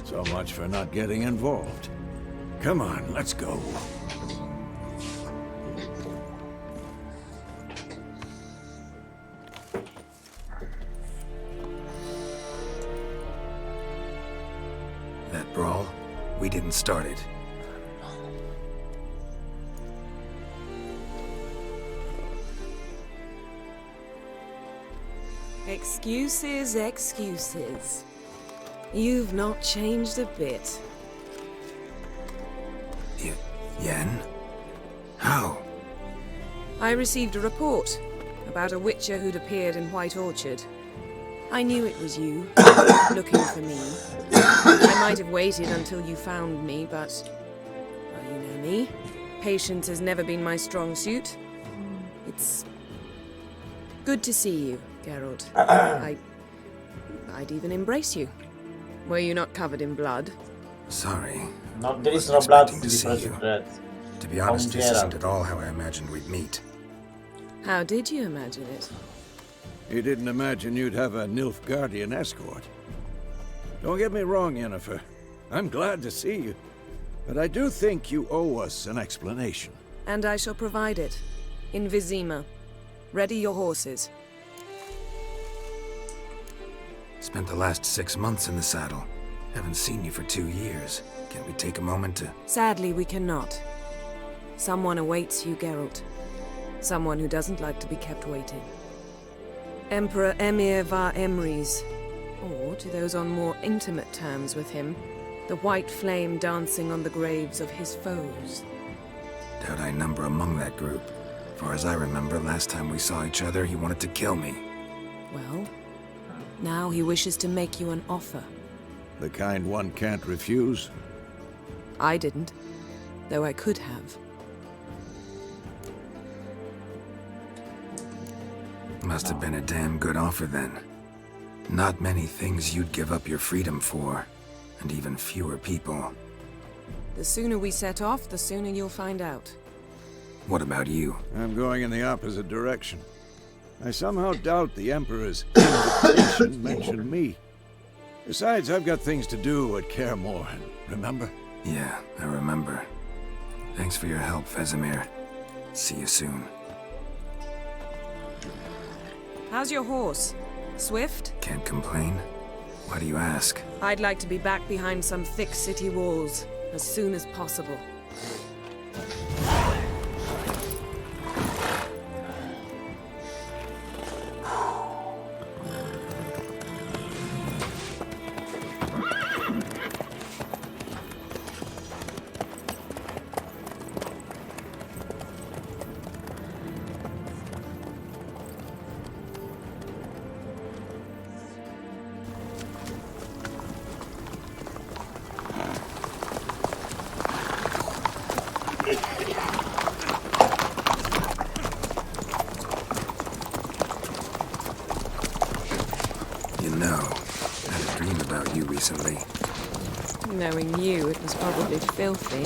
So much for not getting involved. Come on, let's go. That brawl, we didn't start it. Excuses, excuses. You've not changed a bit. Yen? How? I received a report about a witcher who'd appeared in White Orchard. I knew it was you, looking for me. I might have waited until you found me, but... well, you know me. Patience has never been my strong suit. It's... good to see you, Geralt. I'd even embrace you. Were you not covered in blood? Sorry. No, there is no blood to see you. red. To be honest, this isn't at all how I imagined we'd meet. How did you imagine it? You didn't imagine you'd have a Nilfgaardian escort. Don't get me wrong, Yennefer. I'm glad to see you. But I do think you owe us an explanation. And I shall provide it. In Vizima. Ready your horses. Spent the last 6 months in the saddle. Haven't seen you for 2 years. Can't we take a moment to... Sadly, we cannot. Someone awaits you, Geralt. Someone who doesn't like to be kept waiting. Emperor Emir var Emrys. Or, to those on more intimate terms with him, the white flame dancing on the graves of his foes. Doubt I number among that group. Far as I remember, last time we saw each other, he wanted to kill me. Well, now he wishes to make you an offer. The kind one can't refuse? I didn't, though I could have. Must have been a damn good offer then. Not many things you'd give up your freedom for, and even fewer people. The sooner we set off, the sooner you'll find out. What about you? I'm going in the opposite direction. I somehow doubt the Emperor's invitation mentioned me. Besides, I've got things to do at Kaer Morhen, remember? Yeah, I remember. Thanks for your help, Vesemir. See you soon. How's your horse? Swift? Can't complain. Why do you ask? I'd like to be back behind some thick city walls as soon as possible. You know, I had a dream about you recently. Knowing you, it was probably filthy.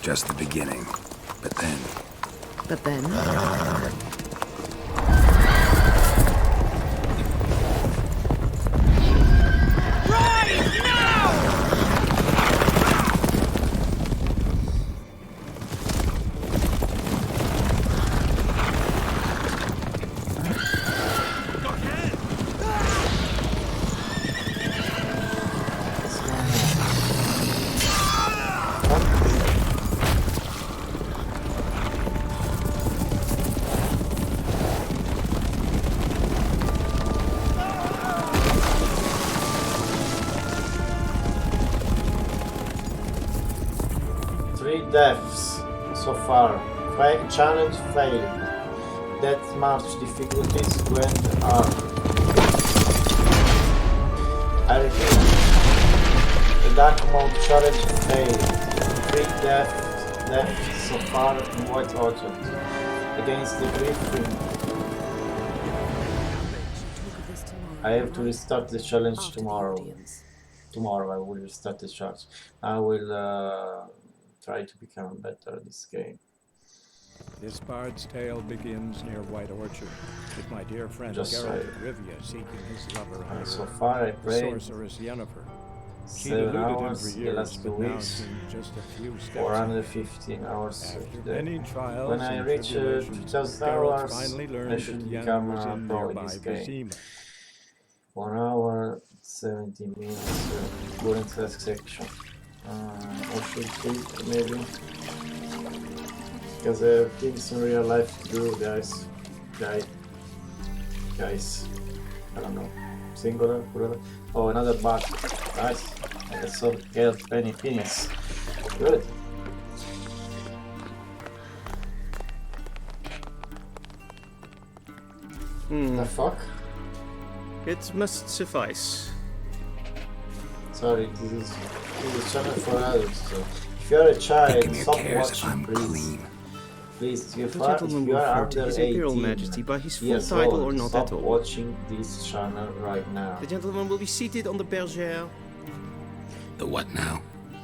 Just the beginning. But then... But then? Deaths so far. Challenge failed. Death march difficulties went up. I repeat. The Dark Mode challenge failed. 3 deaths so far in White Orchard. Against the Griffin. I have to restart the challenge tomorrow. Tomorrow I will restart the challenge. I will try to become better at this game. This bard's tale begins near White Orchard, with my dear friend Geralt of Rivia seeking his lover. So far I the played sorceress Yennefer. She 7 deluded him hours for the years, last 2 but now weeks, seemed just a few steps 415 hours After today. many trials When I and reach tribulations, 2000 Geralt hours, finally learned I that should Yennefer become was a in pro in nearby this game. Vizima. 1 hour, 70 minutes, current task section. I should take maybe, because I have things in real life to do, guys. Guys, I don't know. Singular, plural. Oh, another bug. Nice. I saw Geralt Penny Penis. Good. The fuck? It must suffice. Sorry, this is a channel for adults. So if you're a child, stop watching, please. Please, if The you gentleman will are refer to under His Imperial 18 Majesty by his full years title old, or not stop at all. watching this channel right now. The gentleman will be seated on the bergère. The what now?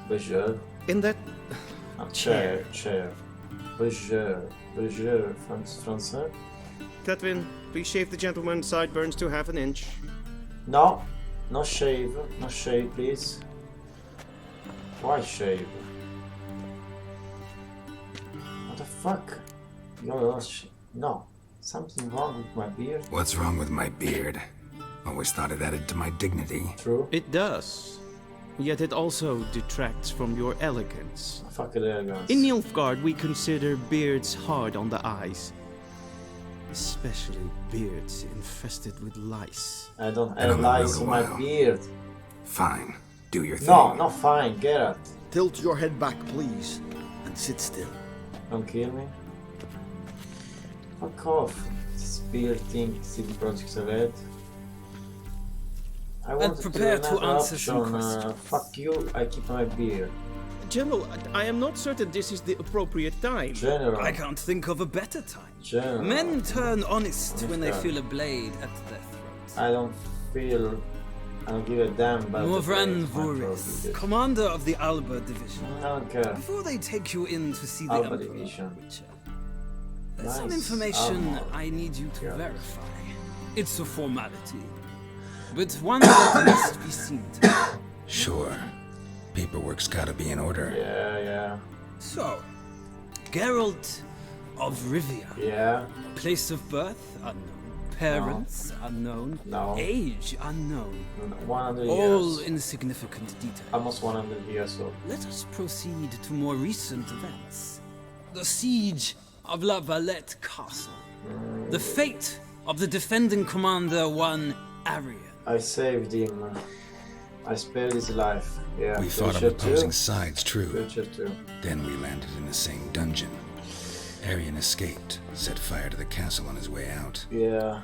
Bergère. In that Chair. Bergère. Français? Cletwin, please shave the gentleman's sideburns to half an inch. No. No shave, please. Why shave? What the fuck? No. Something wrong with my beard? What's wrong with my beard? Always thought it added to my dignity. True. It does. Yet it also detracts from your elegance. Fuck elegance. In Nilfgaard, we consider beards hard on the eyes. Especially beards infested with lice. I don't have lice on my beard. Fine. Do your thing. No, not fine. Get up. Tilt your head back, please, and sit still. Don't kill me. Fuck off. This beard thing, CD Projekt Red. I want prepare to another answer some option. questions. Fuck you, I keep my beard. General, I am not certain this is the appropriate time. General. I can't think of a better time. General. Men turn honest when they Nilfgaard. feel a blade at their throat. I don't feel I don't give a damn about Morvran the place, Voorhis, commander of the Alba Division. I don't care. Before they take you in to see the Alba Emperor, Division. Witcher, there's some Nice. information Alba. I need you to Yeah. verify. It's a formality, but one that must be seen to. Sure. Paperwork's gotta be in order. Yeah. So, Geralt of Rivia. Yeah. Place of birth unknown. Parents unknown. No. Age unknown. 100 All years. insignificant details. Almost 100 years old. Let us proceed to more recent events. The siege of La Valette Castle. The fate of the defending commander, one Arian. I saved him. I spared his life. Yeah. We fought on Witcher opposing 2. sides, true. Witcher 2. Then we landed in the same dungeon. Arian escaped, set fire to the castle on his way out. Yeah.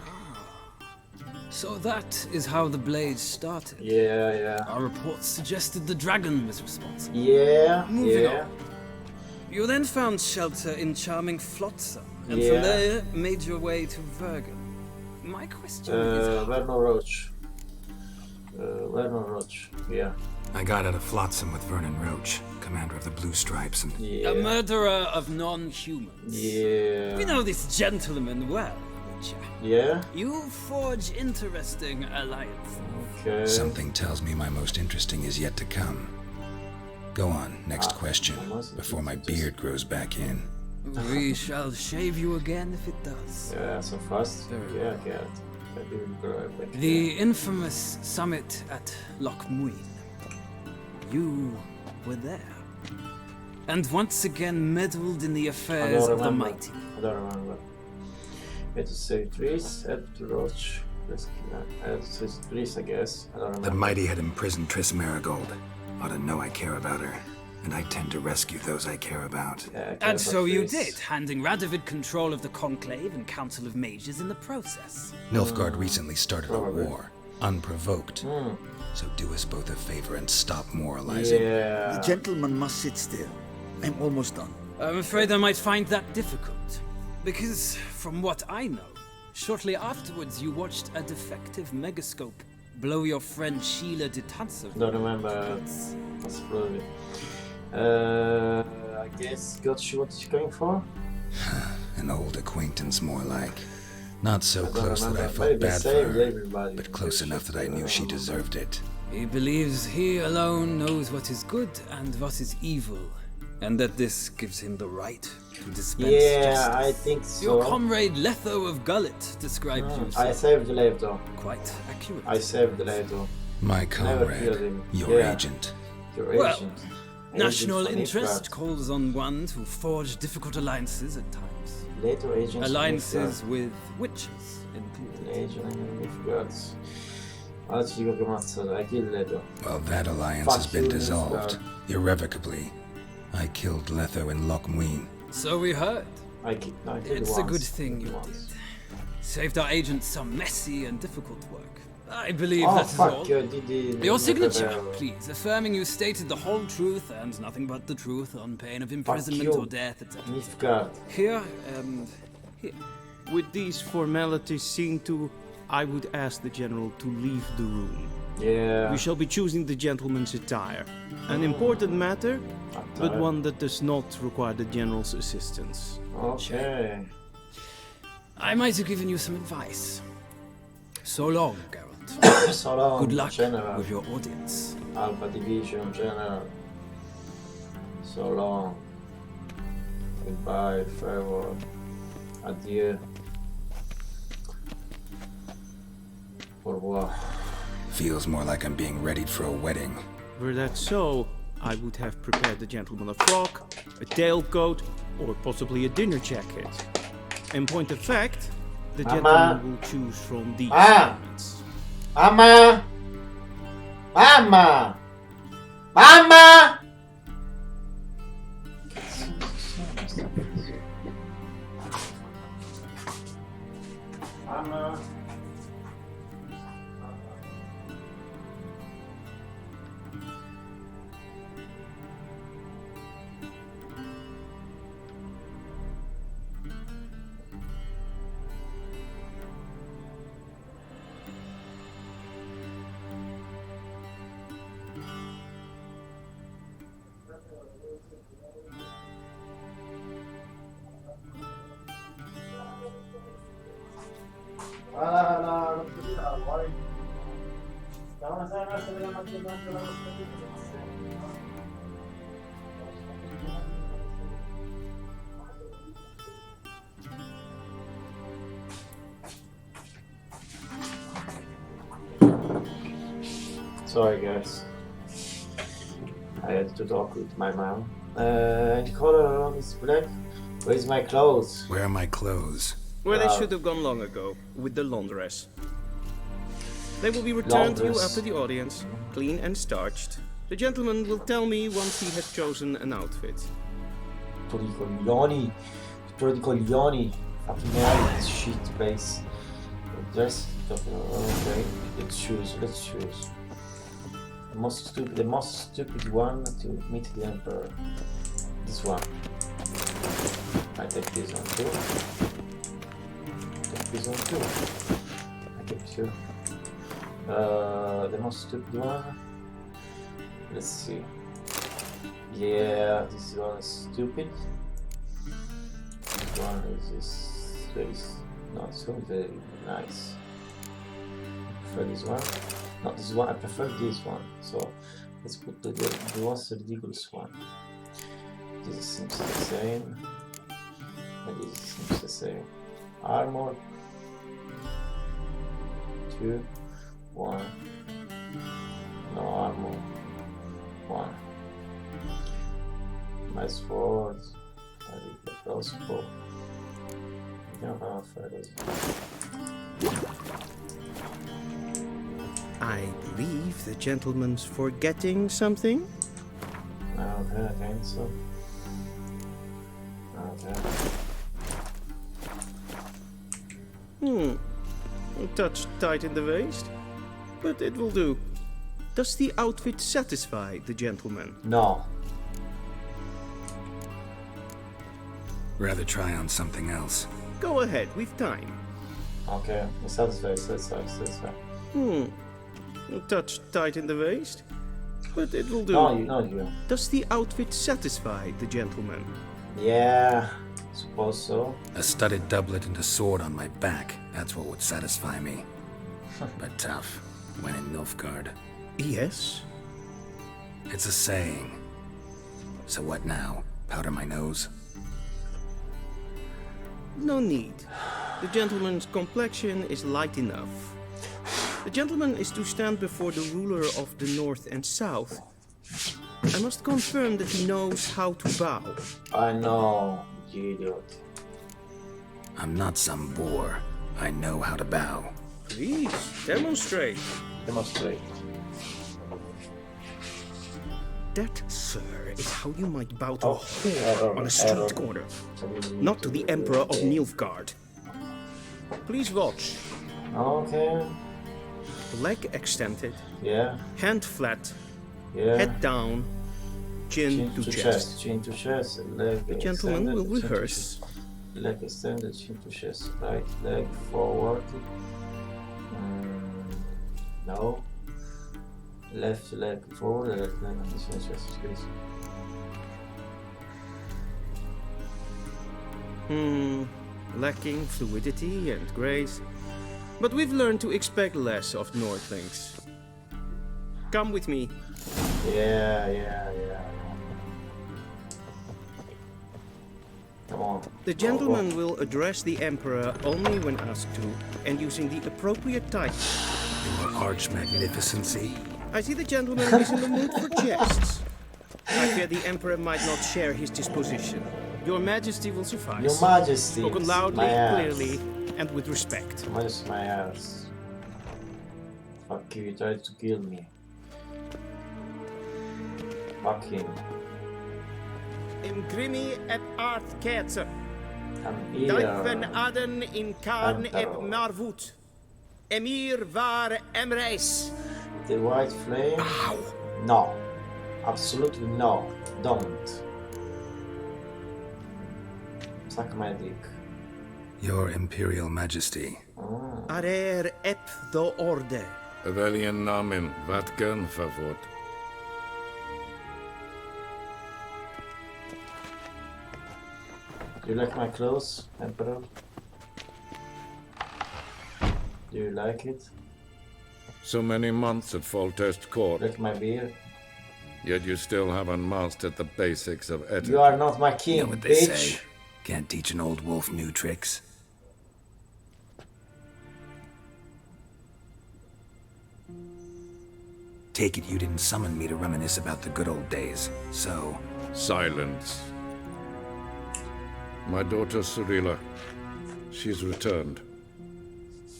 So that is how the Blade started. Yeah. Our reports suggested the dragon was responsible. Yeah. Moving Yeah. on. You then found shelter in charming Flotsam, and Yeah. from there made your way to Vergen. My question is, Werner Roach. Werner Roach. Yeah. I got out of Flotsam with Vernon Roach, commander of the Blue Stripes, and a murderer of non-humans. Yeah. We know this gentleman well, Witcher. Yeah. You forge interesting alliances. Okay. something tells me my most interesting is yet to come. Go on, next question, before my beard grows back in. We shall shave you again if it does. Yeah, so fast. Yeah, get. I didn't grow it back. The infamous summit at Loch Muin. You were there. And once again meddled in the I affairs don't of the remember. mighty. I don't remember. Had to save trees, help to Roach. Had to save trees, I guess. I don't remember. The mighty had imprisoned Triss Marigold. Ought to know I care about her, and I tend to rescue those I care about. And so you did, handing Radovid control of the Conclave and Council of Mages in the process. Nilfgaard recently started a war, unprovoked. So do us both a favor and stop moralizing. The gentleman must sit still. I'm almost done. I'm afraid I might find that difficult. Because, from what I know, shortly afterwards you watched a defective megascope blow your friend Sheila de Tanser. Don't remember. Possibly. I guess got you what you're going for? An old acquaintance, more like. Not so don't close that I remember. felt Maybe bad for saved her, everybody. but close enough that I knew she deserved it. He believes he alone knows what is good and what is evil, and that this gives him the right to dispense Yeah, justice. I think so. Your comrade Letho of Gullet described you I saved Leto. quite accurate. I saved Leto. My Never comrade, killed him. your Yeah. agent. Your Well, agent. national Agent interest Nilfgaard. calls on one to forge difficult alliances at times. Later agents. Alliances with witches included. Agent Nilfgaard. Als je gemaakt had, I killed Leto. Well, that alliance Fuck has been you, dissolved, irrevocably. I killed Letho in Loch Muin. So we heard. I killed It's a once. good thing you Once. did. Saved our agent some messy and difficult work. I believe Oh, that is fuck, all. did Your signature, whatever. please, affirming you stated the whole truth and nothing but the truth on pain of imprisonment you, or death, etc. Nilfgaard. Here and here. With these formalities seen to, I would ask the general to leave the room. Yeah. We shall be choosing the gentleman's attire. An important matter, but Attire. one that does not require the general's assistance. Okay. I might have given you some advice. So long, Geralt. So long, Good luck General. with your audience. Alpha Division General. So long. Goodbye, farewell. Adieu. Au revoir. Feels more like I'm being readied for a wedding. Were that so, I would have prepared the gentleman a frock, a tailcoat, or possibly a dinner jacket. In point of fact, the Mama. gentleman will choose from these Ah. garments. Mama! Mama! Mama! Mama! Sorry guys, I had to talk with my mom. The color is black. Where's my clothes? Where are my clothes? Where they should have gone long ago, with the laundress. They will be returned to you Laundress. after the audience, clean and starched. The gentleman will tell me once he has chosen an outfit. Coglioni, fucking hell, this shit place. Just okay, let's choose. The most stupid one to meet the emperor. This one. I take this one too. Take this one too. I take two. The most stupid one. Let's see. Yeah, this one is stupid. This one is very very nice. I prefer this one. Not this one, I prefer this one. So let's put the most ridiculous one. This seems the same. And this seems the same. Armor. 2, 1. No armor. 1. My sword. I need the crossbow. I believe the gentleman's forgetting something. Okay, I think so. Okay. A touch tight in the waist, but it will do. Does the outfit satisfy the gentleman? No. Rather try on something else. Go ahead, we've time. Okay, satisfy. A touch tight in the waist, but it will do. No, you. Does the outfit satisfy the gentleman? Yeah, suppose so. A studded doublet and a sword on my back. That's what would satisfy me. But tough, when in Nilfgaard. Yes? It's a saying. So what now? Powder my nose? No need. The gentleman's complexion is light enough. The gentleman is to stand before the ruler of the North and South. I must confirm that he knows how to bow. I know, you idiot. I'm not some boor. I know how to bow. Please, demonstrate. Demonstrate. That, sir, is how you might bow to a whore on a street corner. Not to the Emperor of Nilfgaard. Please watch. Okay. Leg extended. Yeah. Hand flat. Yeah. Head down. Chin to chest. Chin to chest. Leg the gentleman extended, will rehearse. Leg extended, chin to chest. Right leg forward. No. Left leg forward. Left leg on the chin to chest, please. Lacking fluidity and grace. But we've learned to expect less of Nordlings. Come with me. Yeah. Come on. The gentleman will address the Emperor only when asked to, and using the appropriate title. Your arch-magnificency. I see the gentleman is in the mood for jests. I fear the Emperor might not share his disposition. Your Majesty will suffice. Your Majesty. Spoken loudly, my clearly, and with respect. Majesty, my ass. Fuck you, he tried to kill me. Fuck him. Imgrimi et art ketzer. I'm here. Duiven aden in karn et marvut. Emir var emreis. The white flame? Ow. No. Absolutely no. Don't. Suck my dick. Your Imperial Majesty. Arer ep do orde. Weljen namen, wat kan favort? Do you like my clothes, Emperor? Do you like it? So many months at Foltest Court, Like my beard? yet you still haven't mastered the basics of etiquette. You are not my king, You know what they bitch. say. Can't teach an old wolf new tricks. Take it you didn't summon me to reminisce about the good old days, so... Silence. My daughter Cirilla, she's returned.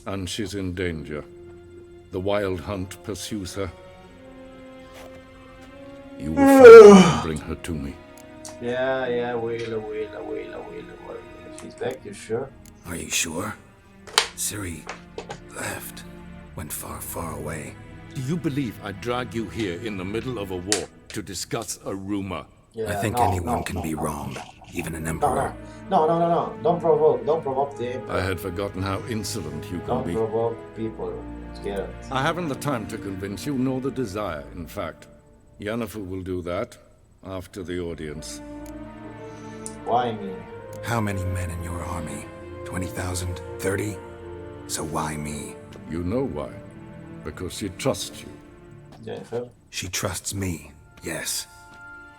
And she's in danger. The Wild Hunt pursues her. You will find her and bring her to me. Yeah, will. She's back, you sure? Are you sure? Ciri left. Went far, far away. Do you believe I drag you here in the middle of a war to discuss a rumor? Yeah, I think anyone can be wrong, even an emperor. No. Don't provoke the Emperor. I had forgotten how insolent you can Don't be. provoke people. Scared. I haven't the time to convince you, nor the desire, in fact. Yennefer will do that after the audience. Why me? How many men in your army? 20,000? 30? So why me? You know why. Because she trusts you. Jennifer? She trusts me, yes.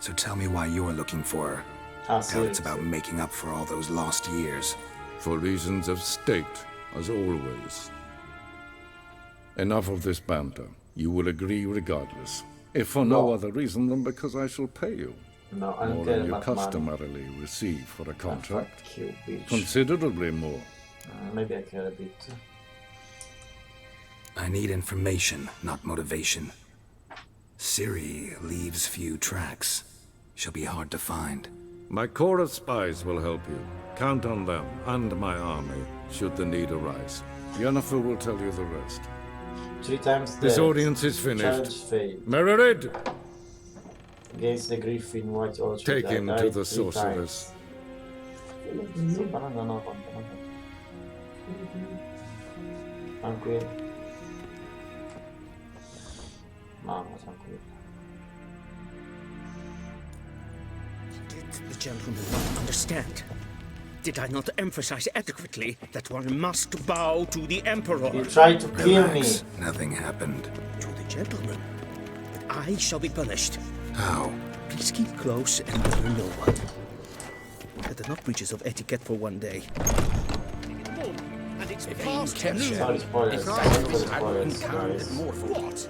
So tell me why you're looking for her. Doubt it's about making up for all those lost years. For reasons of state, as always. Enough of this banter. You will agree regardless. If for no other reason than because I shall pay you. No, I don't More care than you about money. customarily receive for a contract. Fuck you, bitch. Considerably more. Maybe I care a bit. I need information, not motivation. Ciri leaves few tracks. She'll be hard to find. My corps of spies will help you. Count on them and my army, should the need arise. Yennefer will tell you the rest. 3 times This dead. audience is finished. Challenge failed. Mererid! Against the Griffin White Orchard. Take I him to died the 3 sorceress. times. Banana. Tranquil. Mama, tranquil. Did the gentleman not understand? Did I not emphasize adequately that one must bow to the Emperor? You tried to kill me. Relax. Nothing happened. To the gentleman. But I shall be punished. How? Please keep close and bother no one. That are not breaches of etiquette for one day. And it's past noon. Sorry, spoilers. Sorry for the spoilers, guys. What?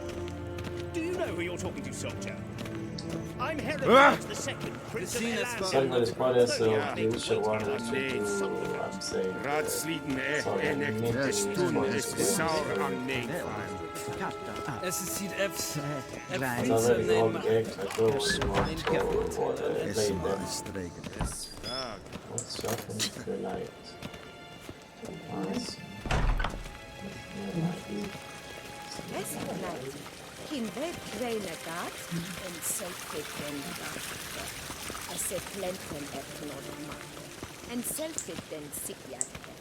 Do you know who you're talking to, soldier? I'm Herod the Second, Prince of Elan. Sorry for the spoilers of the Witcher 1 and Witcher 2, I'm saying. Sorry, I meant to spoil this game. Es sieht Fs. It's already all games, I don't want to play them. What's happening to the light? Nice. Kindred Renegat en selvfitten en seplenten etnodman en selvfitten sikjadke.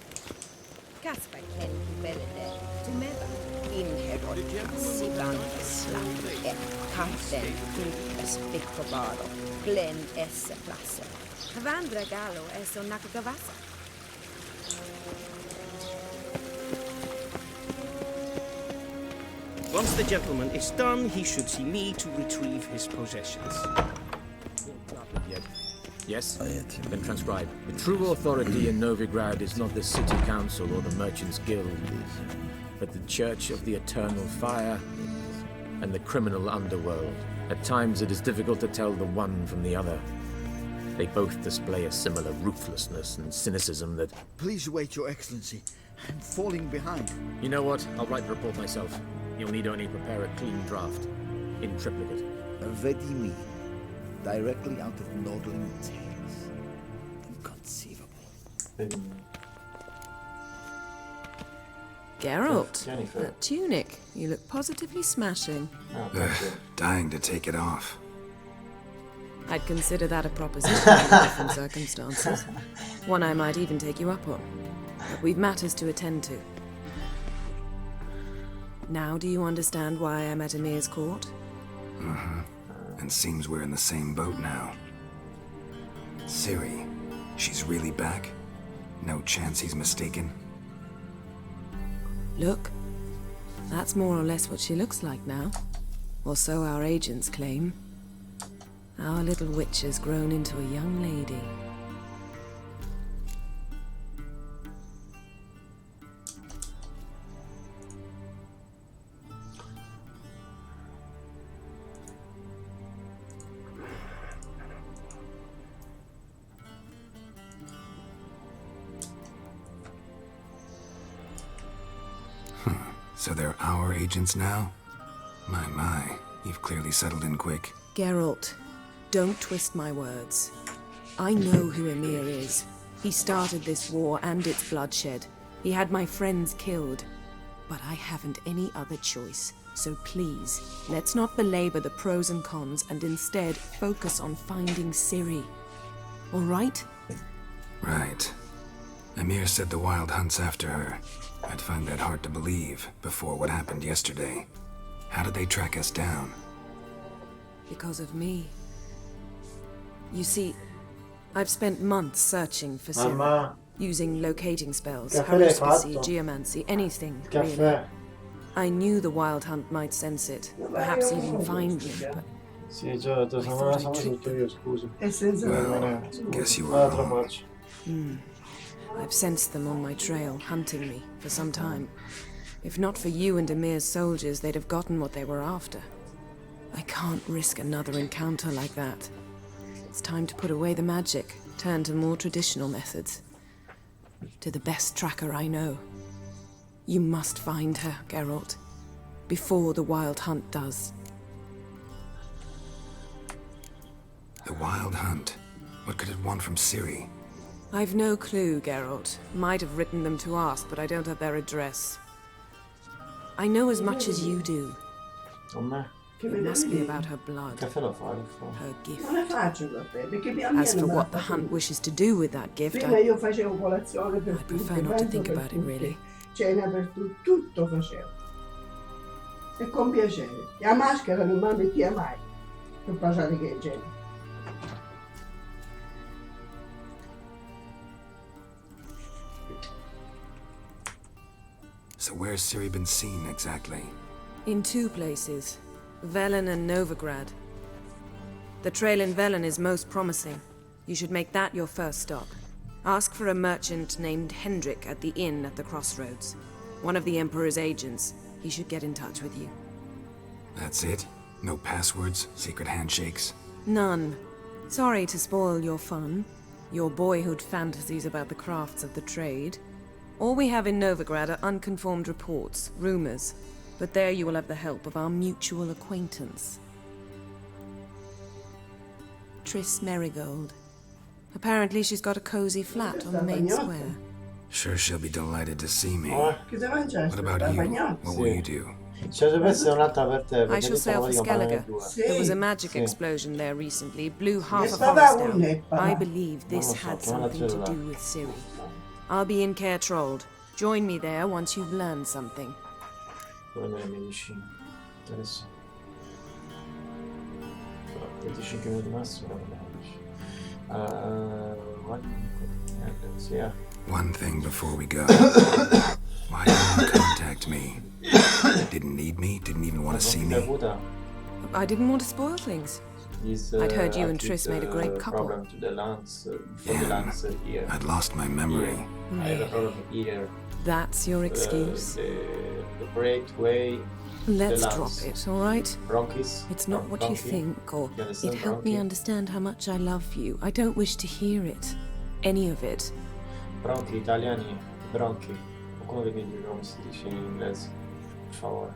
Kasperken velde tumeva inherod sivan slapp katten knyppes pikkobaro glenn esse plasser. Vandra galo är så nakagavassa. Once the gentleman is done, he should see me to retrieve his possessions. Yes? Then transcribe. The true authority in Novigrad is not the city council or the merchants' guild, but the Church of the Eternal Fire and the criminal underworld. At times it is difficult to tell the one from the other. They both display a similar ruthlessness and cynicism that... Please wait, Your Excellency. I'm falling behind. You know what? I'll write the report myself. You'll need only prepare a clean draft. In triplicate. Ready me. Directly out of Nordling tales. Inconceivable. Geralt, Jennifer. that tunic. You look positively smashing. Dying to take it off. I'd consider that a proposition in different circumstances. One I might even take you up on. But we've matters to attend to. Now do you understand why I'm at Emir's court? And seems we're in the same boat now. Ciri, She's really back? No chance he's mistaken? Look, that's more or less what she looks like now. Or so our agents claim. Our little witch has grown into a young lady. So they're our agents now? My, you've clearly settled in quick. Geralt, don't twist my words. I know who Emir is. He started this war and its bloodshed. He had my friends killed. But I haven't any other choice. So please, let's not belabor the pros and cons and instead focus on finding Ciri. All right? Right. Emir said the Wild Hunt's after her. I'd find that hard to believe before what happened yesterday. How did they track us down? Because of me. You see, I've spent months searching for Ciri. Mamma. Using locating spells, Caffè l'hai haruspicy, fatto? geomancy, anything, Caffè. really. I knew the Wild Hunt might sense it, perhaps even find me, but Sì, già, sono tutto io, scusa. Well, guess you were Troppo wrong. faccio. I've sensed them on my trail, hunting me, for some time. If not for you and Emir's soldiers, they'd have gotten what they were after. I can't risk another encounter like that. It's time to put away the magic, turn to more traditional methods. To the best tracker I know. You must find her, Geralt. Before the Wild Hunt does. The Wild Hunt? What could it want from Ciri? I've no clue, Geralt. Might have written them to ask, but I don't have their address. I know as much as you do. It must be about her blood. Her gift. Non le faccio il caffè, perché pian As for piano what the va. Hunt wishes to do with that gift, Prima I io facevo colazione per tutti, prefer not to pranzo think per about it, tutti, really. cena per tutti, tutto facevo. E con piacere. E la maschera non mi mettia mai, per passare che genere. So where's Ciri been seen exactly? In two places, Velen and Novigrad. The trail in Velen is most promising. You should make that your first stop. Ask for a merchant named Hendrik at the inn at the crossroads. One of the Emperor's agents. He should get in touch with you. That's it? No passwords? Secret handshakes? None. Sorry to spoil your fun. Your boyhood fantasies about the crafts of the trade. All we have in Novigrad are unconformed reports, rumors. But there you will have the help of our mutual acquaintance. Triss Merigold. Apparently she's got a cozy flat on the main square. Sure she'll be delighted to see me. Cosa mangiaste? What about you? What will you do? Se dovesse un'altra per te, I perché shall tu sail for stiamo Skellige. due. There was a magic explosion there recently, blew half Yes, of Papa, Hollisdown. wouldn't it, Papa? I believe this Non lo so, had chiamala something to cellulare. do with Ciri. I'll be in Caer Trold. Join me there once you've learned something. Prendere le medicine. Interessante. Però 25 minuti massimo per le medici. Yeah. One thing before we go. Why didn't you contact me? Didn't need me? Didn't even want to see me? I didn't want to spoil things. I'd heard you and Triss made a great couple. Problem to the lungs, for the lungs ear. I'd lost my memory. I have a problem ear. That's your excuse? The breakaway. Let's the drop lungs. it, all right? Bronchis. It's not what you think, or You understand, it helped me bronchi? understand how much I love you. I don't wish to hear it. Any of it. Bronchi italiani, bronchi. Qualcuno che mi dice come si dice in inglese. Per favore.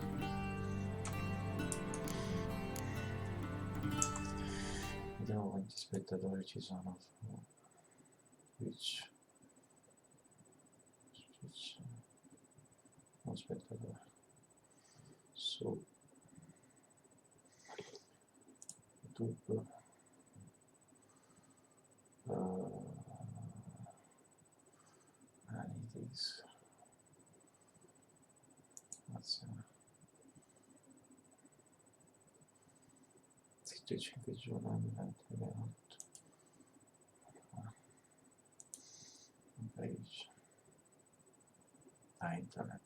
Vediamo quanti spettatori ci sono. Twitch. Un spettatore. Su YouTube. Analytics. Twitch 5 giorni, 8. internet.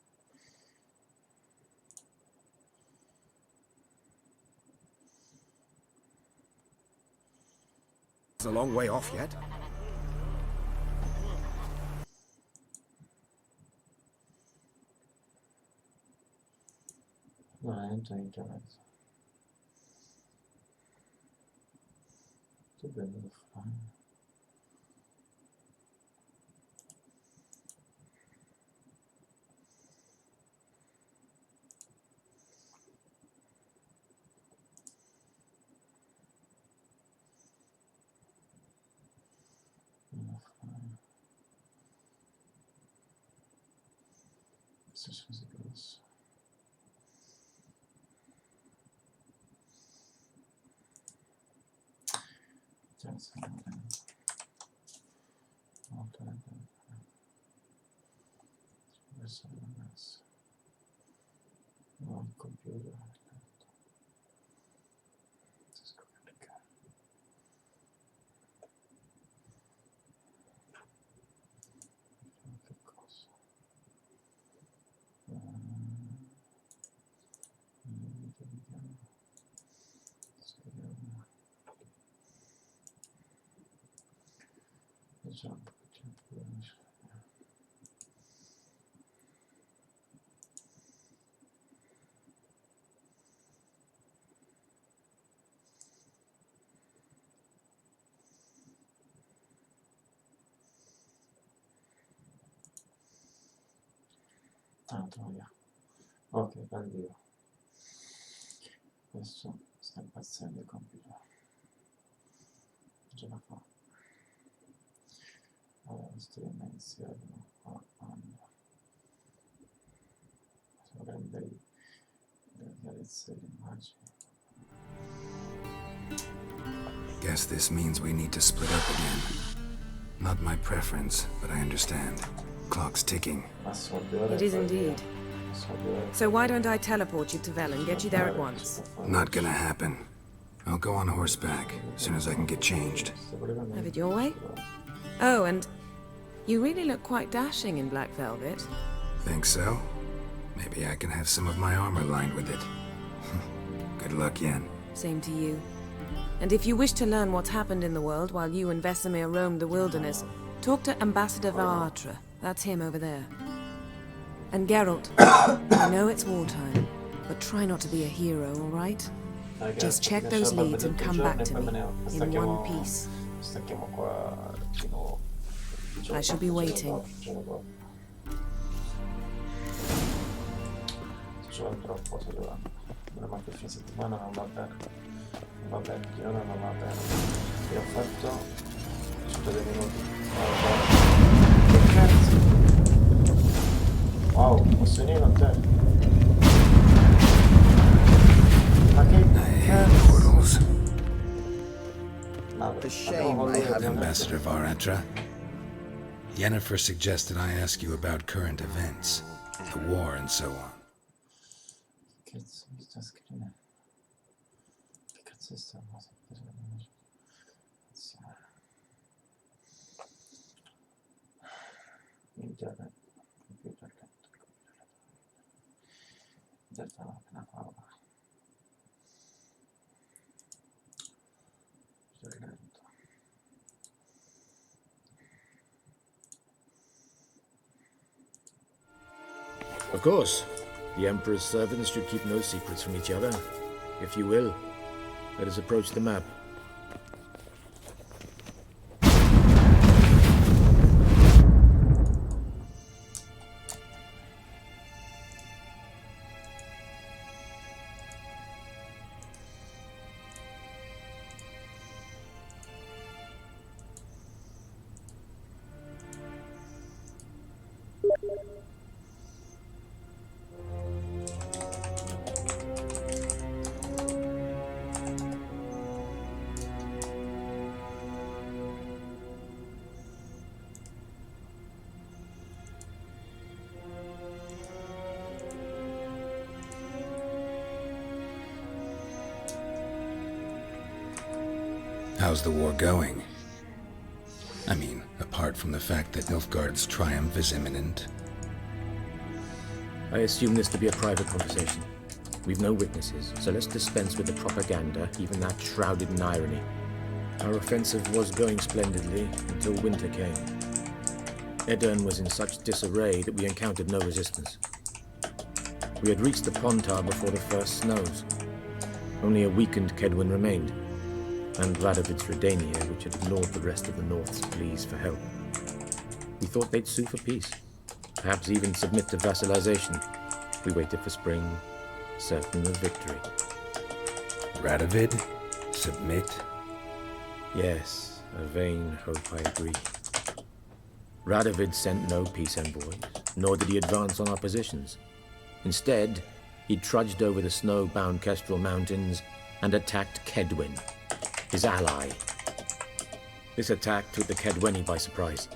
It's a long way off yet. Non entro in internet. Che bello da fare. Queste cose grosse. No, il computer. Che cosa? Jump. Ah, troia. Ok, addio. Adesso sta impazzendo il computer. Ce la fa. Allora, estrema iniziale qua quando dovrebbe chiarezza l'immagine. Guess this means we need to split up again. Not my preference, but I understand. Clock's ticking. It is indeed. So why don't I teleport you to Vel and get you there at once? Not gonna happen. I'll go on horseback as soon as I can get changed. Have it your way? Oh, and you really look quite dashing in black velvet. Think so? Maybe I can have some of my armor lined with it. Good luck, Yen. Same to you. And if you wish to learn what's happened in the world while you and Vesemir roamed the wilderness, talk to Ambassador Varatra. That's him over there. And Geralt, I know it's wartime, but try not to be a hero, all right? Just check those leads and come back to me in one piece. I shall be waiting. Troppo se dovremmo anche il fine settimana non va bene. Non va bene, il girone non va bene. Io ho fatto 102 minuti. Che cazzo? Wow, posso venire con te? Ma che cazzo? Ambassador Varatra. Yennefer suggested I ask you about current events, the war and so on. Che cazzo mi sta scrivendo? Che cazzo è sta cosa? Internet, computer lento, delta una favola. Computer lento. Of course. The Emperor's servants should keep no secrets from each other. If you will, let us approach the map. How's the war going? I mean, apart from the fact that Nilfgaard's triumph is imminent. I assume this to be a private conversation. We've no witnesses, so let's dispense with the propaganda, even that shrouded in irony. Our offensive was going splendidly until winter came. Edirn was in such disarray that we encountered no resistance. We had reached the Pontar before the first snows. Only a weakened Kedwen remained, and Radovid's Redania, which had ignored the rest of the North's pleas for help. We thought they'd sue for peace, perhaps even submit to vassalization. We waited for spring, certain of victory. Radovid? Submit? Yes, a vain hope, I agree. Radovid sent no peace envoys, nor did he advance on our positions. Instead, he trudged over the snow-bound Kestrel Mountains and attacked Kedwen, his ally. This attack took the Kedweni by surprise.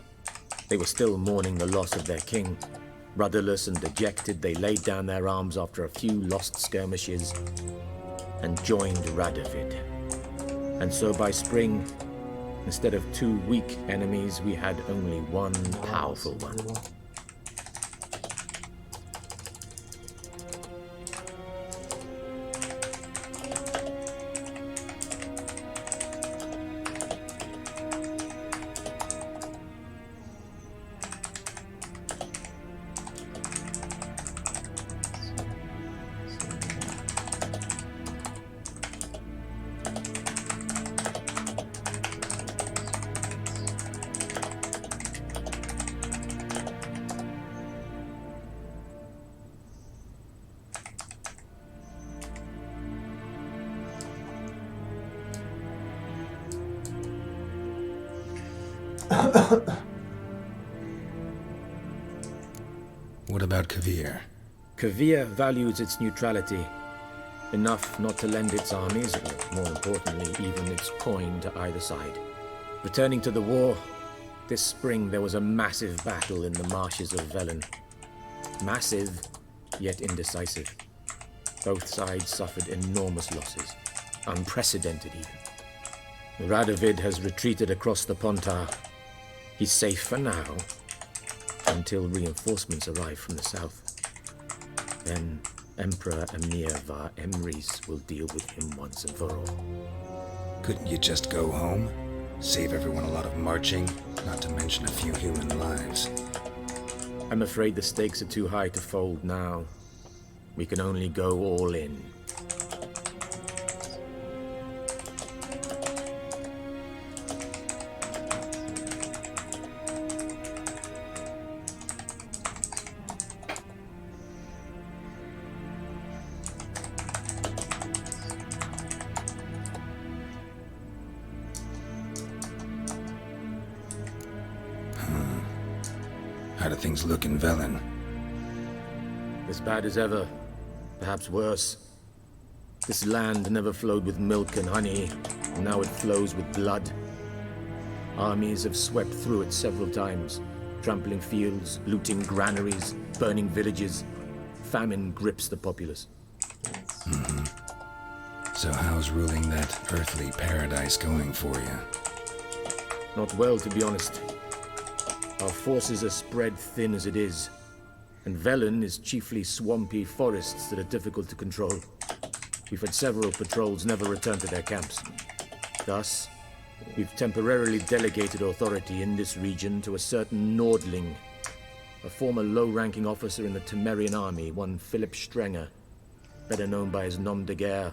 They were still mourning the loss of their king. Rudderless and dejected, they laid down their arms after a few lost skirmishes and joined Radovid. And so by spring, instead of 2 weak enemies, we had only one powerful one. What about Kavir? Kavir values its neutrality, enough not to lend its armies, or more importantly, even its coin to either side. Returning to the war, this spring there was a massive battle in the marshes of Velen. Massive, yet indecisive. Both sides suffered enormous losses, unprecedented even. Radovid has retreated across the Pontar. He's safe for now, until reinforcements arrive from the south. Then Emperor Emir var Emrys will deal with him once and for all. Couldn't you just go home? Save everyone a lot of marching, not to mention a few human lives. I'm afraid the stakes are too high to fold now. We can only go all in. How do things look in Velen? As bad as ever, perhaps worse. This land never flowed with milk and honey, and now it flows with blood. Armies have swept through it several times, trampling fields, looting granaries, burning villages. Famine grips the populace. So how's ruling that earthly paradise going for you? Not well, to be honest. Our forces are spread thin as it is, and Velen is chiefly swampy forests that are difficult to control. We've had several patrols never return to their camps. Thus, we've temporarily delegated authority in this region to a certain Nordling, a former low-ranking officer in the Temerian army, one Philip Strenger, better known by his nom de guerre,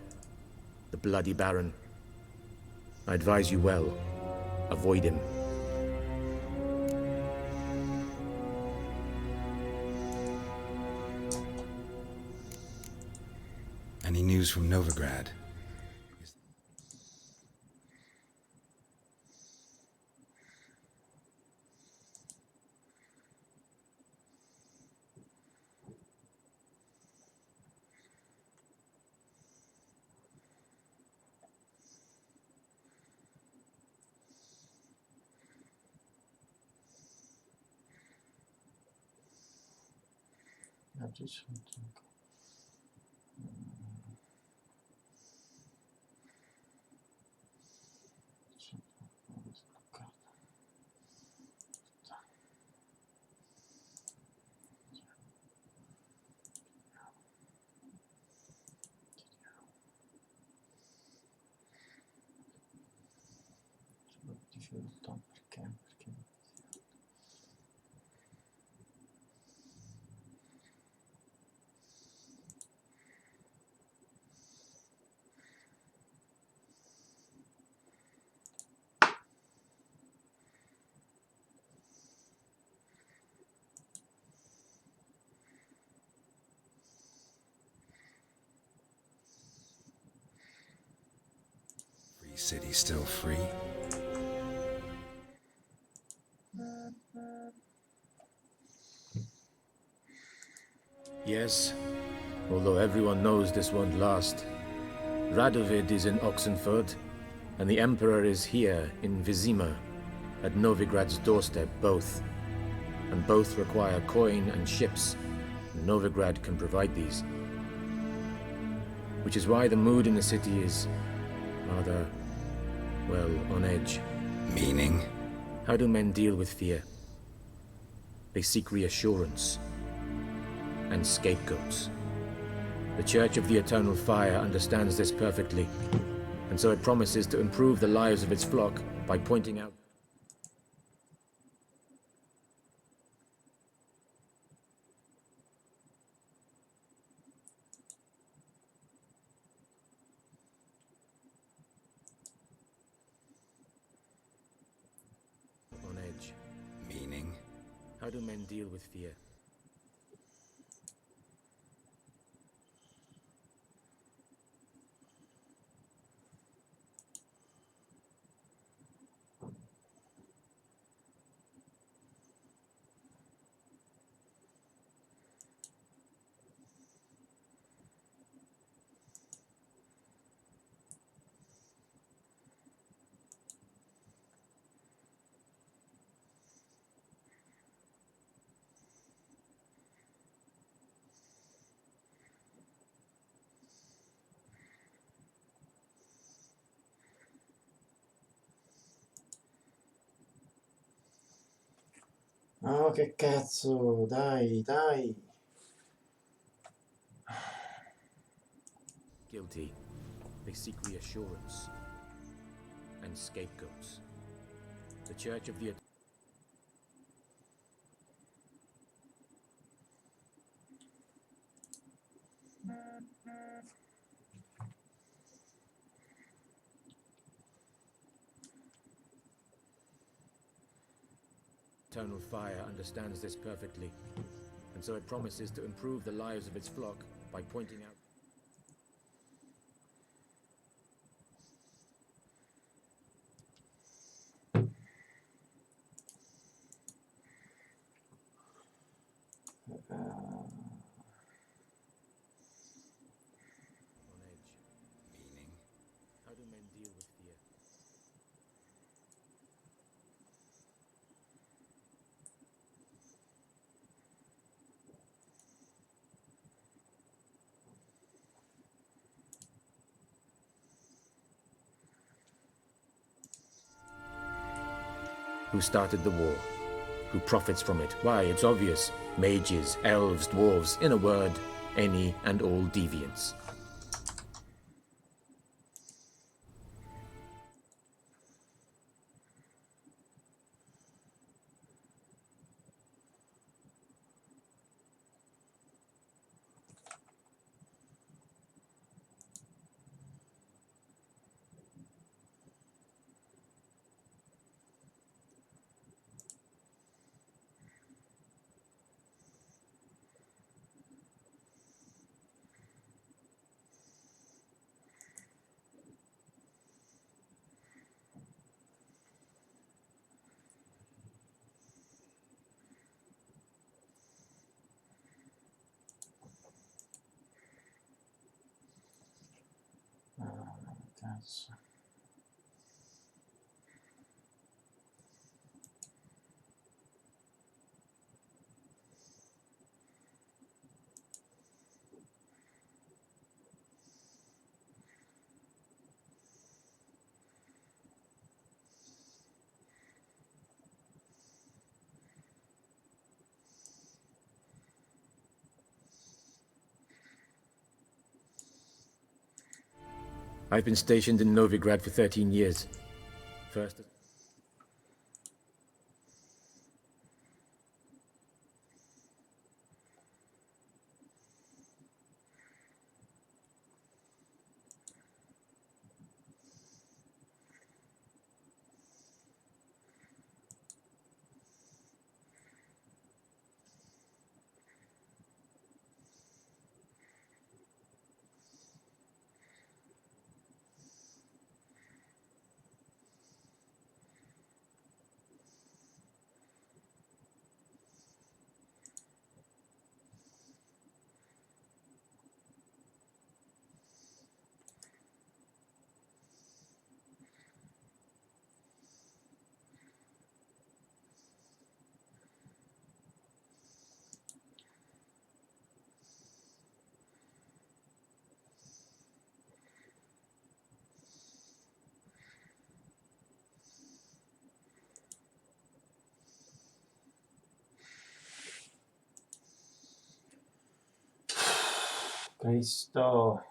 the Bloody Baron. I advise you well, avoid him. Any news from Novigrad? I'm just thinking. rifiuto, perché? Free City still free? Yes, although everyone knows this won't last. Radovid is in Oxenfurt, and the Emperor is here in Vizima, at Novigrad's doorstep, both. And both require coin and ships, and Novigrad can provide these. Which is why the mood in the city is rather, well, on edge. Meaning? How do men deal with fear? They seek reassurance and scapegoats. The Church of the Eternal Fire understands this perfectly, and so it promises to improve the lives of its flock by pointing out on edge. Meaning? How do men deal with fear? Oh, che cazzo, dai, dai. Guilty. They seek reassurance and scapegoats. The Church of the Eternal Fire understands this perfectly, and so it promises to improve the lives of its flock by pointing out on edge. Meaning? How do men deal with fear? Who started the war? Who profits from it? Why, it's obvious. Mages, elves, dwarves, in a word, any and all deviants. Cazzo. I've been stationed in Novigrad for 13 years. First Cristo.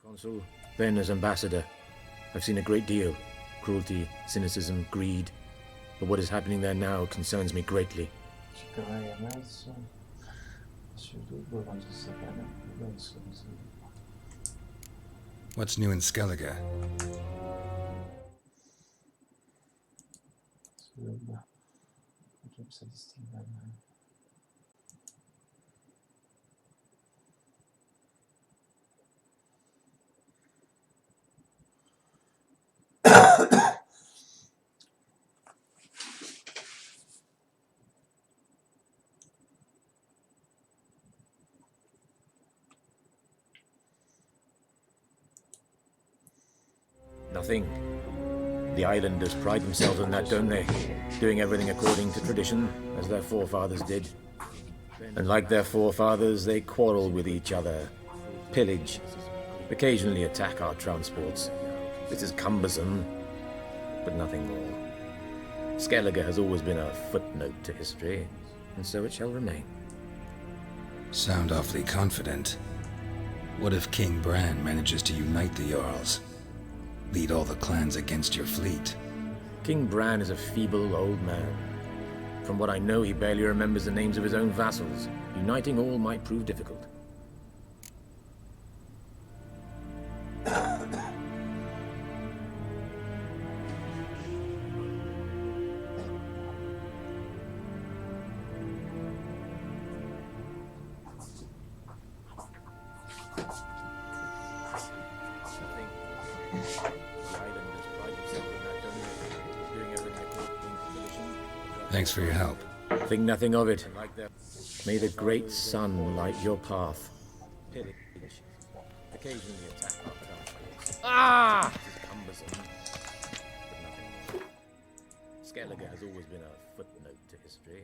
Consul, then as ambassador, I've seen a great deal. Cruelty, cynicism, greed. But what is happening there now concerns me greatly. Ci che vai a mezzo. Su tutto quanto sta bene. Penso così. What's new in Skellige? Sulla. Potrebbe essere distinguere. Nothing. The islanders pride themselves on that, don't they? Doing everything according to tradition, as their forefathers did. And like their forefathers, they quarrel with each other, pillage, occasionally attack our transports. This is cumbersome, but nothing more. Skellige has always been a footnote to history, and so it shall remain. Sound awfully confident. What if King Bran manages to unite the Jarls? Lead all the clans against your fleet? King Bran is a feeble old man. From what I know, he barely remembers the names of his own vassals. Uniting all might prove difficult. Thanks for your help. Think nothing of it. May the great sun light your path. Pillage. Occasionally attack our transports. Ah! It is cumbersome, but nothing more. Skellige has always been a footnote to history.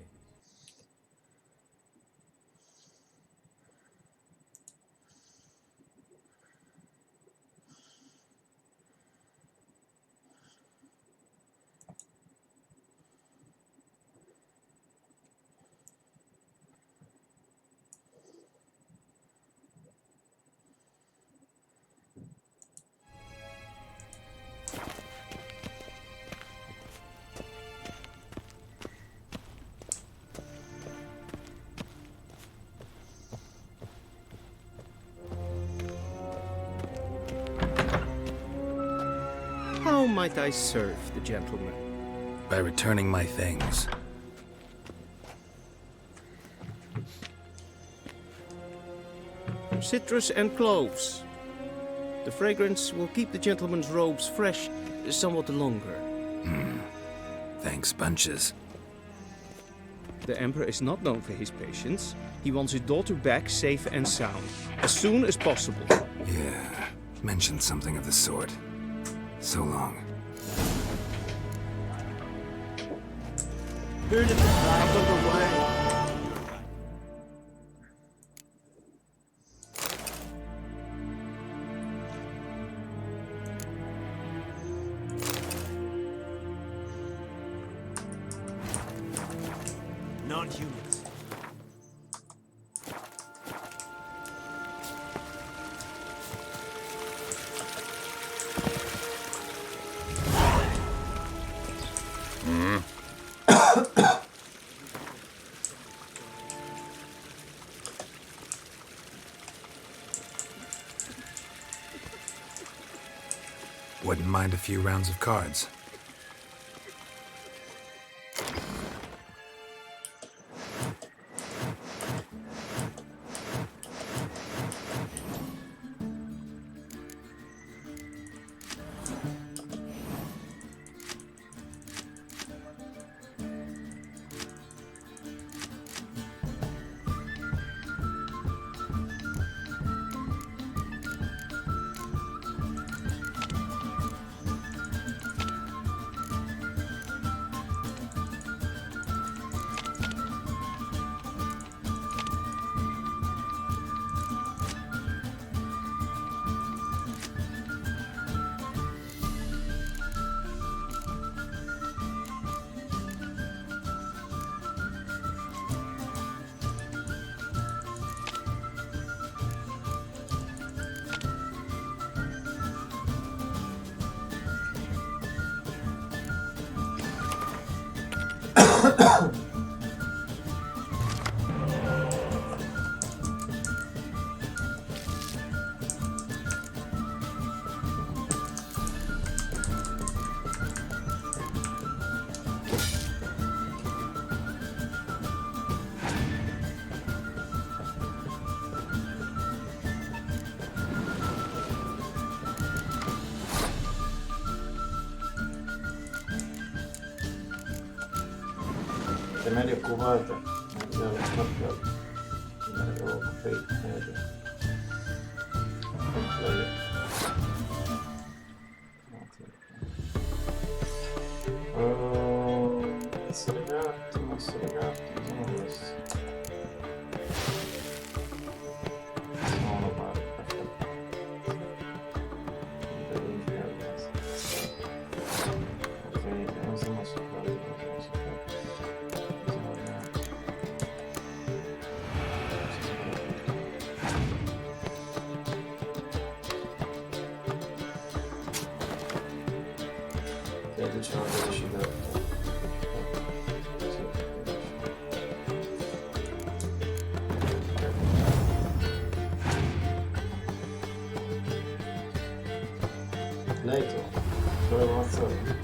might I serve the gentleman? By returning my things. Citrus and cloves. The fragrance will keep the gentleman's robes fresh somewhat longer. Thanks, bunches. The Emperor is not known for his patience. He wants his daughter back safe and sound, as soon as possible. Yeah, mentioned something of the sort. So long. Heard of the flag on the way? Non-humans. Wouldn't mind a few rounds of cards. È meglio cubata, meglio marcato, meglio fake, meglio player. Essere gatti, sono questo. Sono una parte, perfetto. Ok, non siamo sopra. Diciamo che decide. Later, dovevo ammazzare.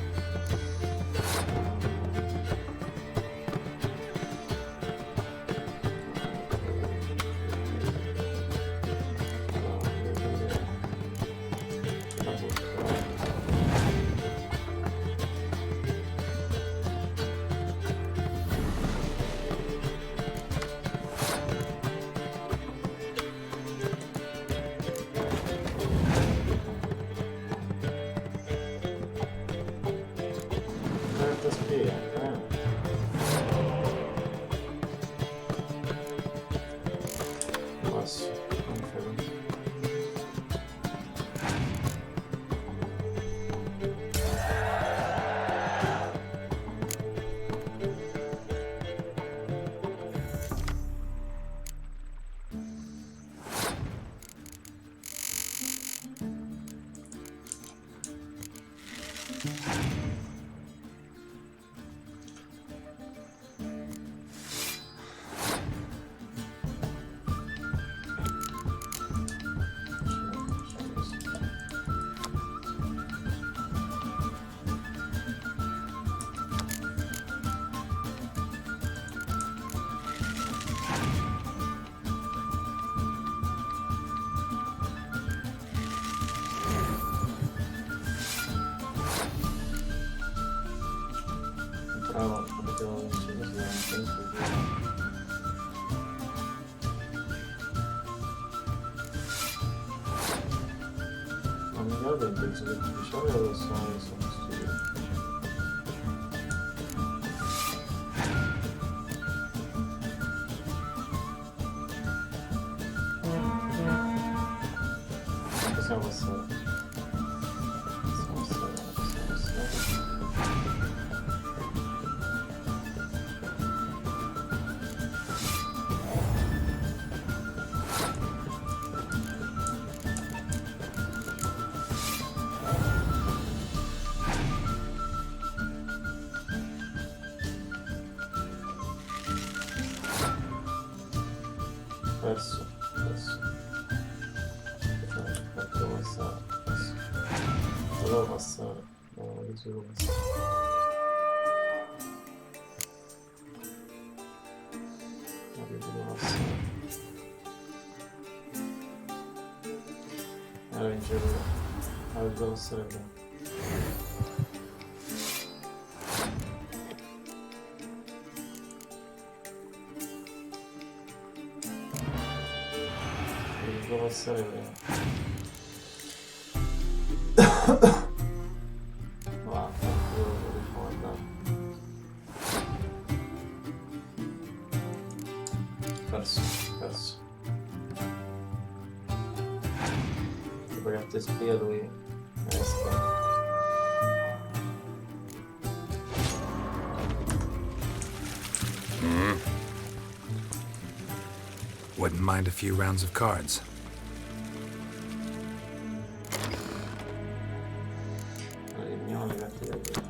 No, potevo vincere sicuramente. Non mi ricordo l'intelligenza artificiale o sono studio. Possiamo passare. Perso. Devo passare. Devo passare. No, devo passare. Devo passare. Allora vincevo. Allora devo passare bene. Devo passare bene. Perso. Tipo che te spia lui resta. Wouldn't mind a few rounds of cards. Eliminiamo le carte da questo.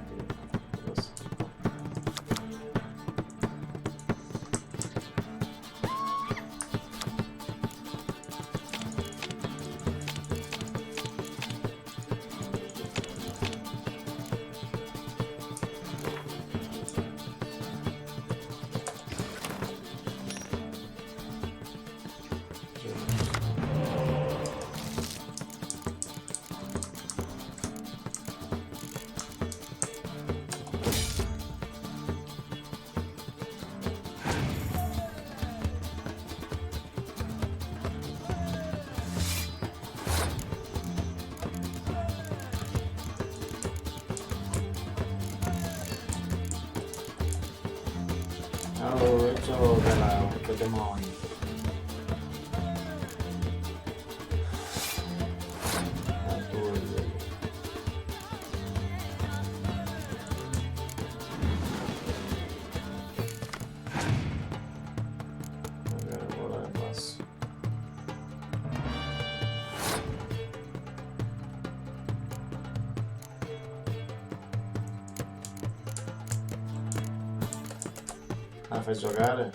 Oh, il gioco della demoni. Ah, fai giocare?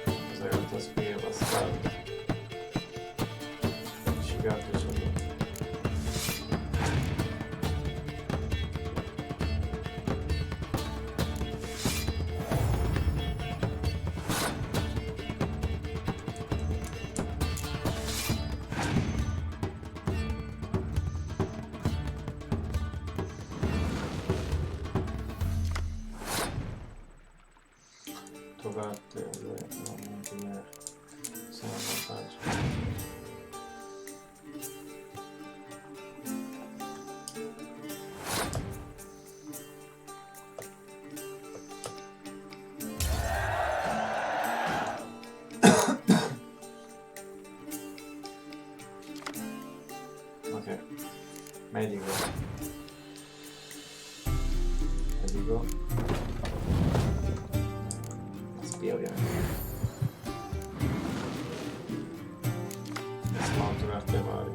Cosa che ti spia passare? Cicato c'è lì. Carte, non mantenere, sono vantaggio. Ok, medico. Spia ovviamente. Adesso altro carte pari.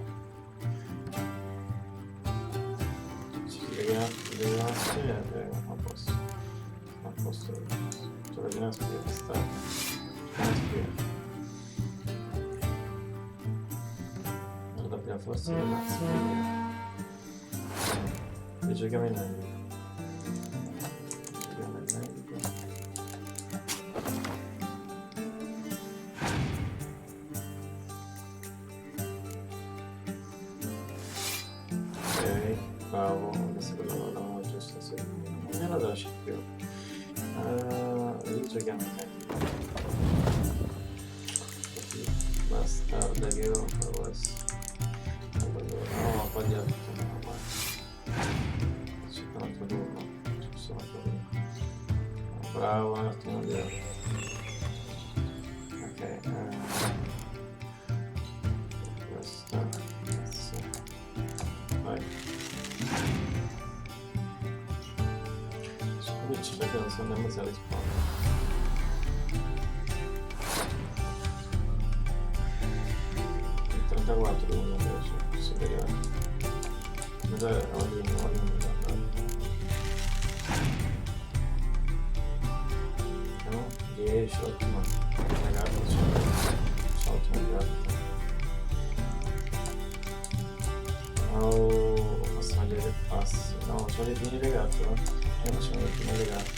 Ci leghiamo una spia e a posto. A posto. Tu vedi una spia che sta. Una spia. Guarda prima forse è una spia. E giochiamo in medico. Giochiamo in medico. Bravo, questa è la giusta, sì. Non me la lasci più. Rigiochiamo bastarda che io provo no, ho sbagliato. C'è un altro turno. C'è un altro turno. Bravo, un attimo di ok, questa vai. Switch perché non so nemmeno se risponde. Il 34 uno invece superiore. Vedere voglio 10, ottimo. Ragazzi, c'è ottimo gatto. Oh, possiamo dire che passi. No, facciamo definire gatto, no? Facciamo definire gatto.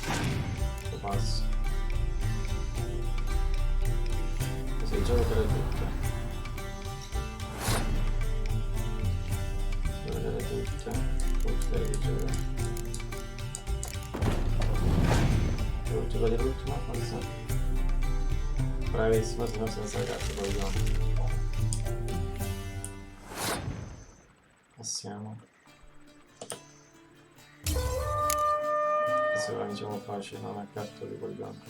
Lo passo. Così il gioco per le tutte. Devo vedere tutte. Tutte le giocare. Devo giocare l'ultima forse. Bravissimo, se no senza ragazzi poi no. Passiamo. Se la vinciamo facile, non a carta di quel bianco.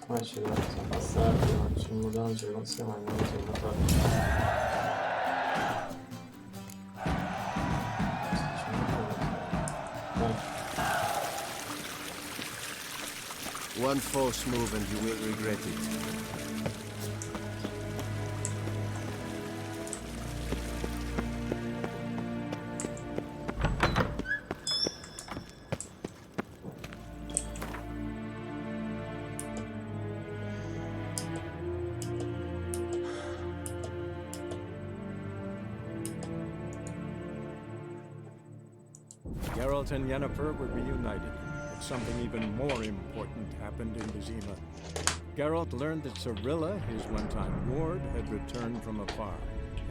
Come ci siamo passati, non ci consigliamo, non ci siamo fatti. One false move and you will regret it. Geralt and Yennefer were reunited. Something even more important happened in Vizima. Geralt learned that Cirilla, his one-time ward, had returned from afar,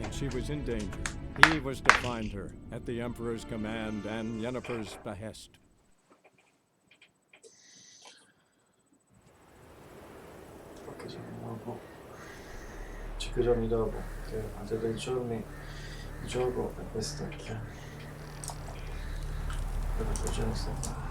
and she was in danger. He was to find her, at the Emperor's command and Yennefer's behest. Pochi giorni dopo, 5 giorni dopo, che altri 3 giorni gioco e quest'occhio. Per la stagione sta.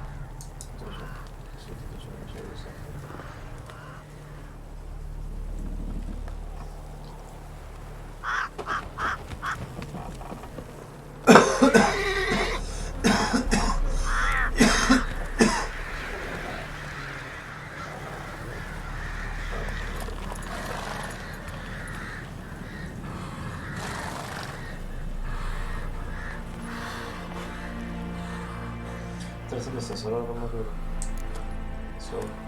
Terza questa solo l'armatura. Solo.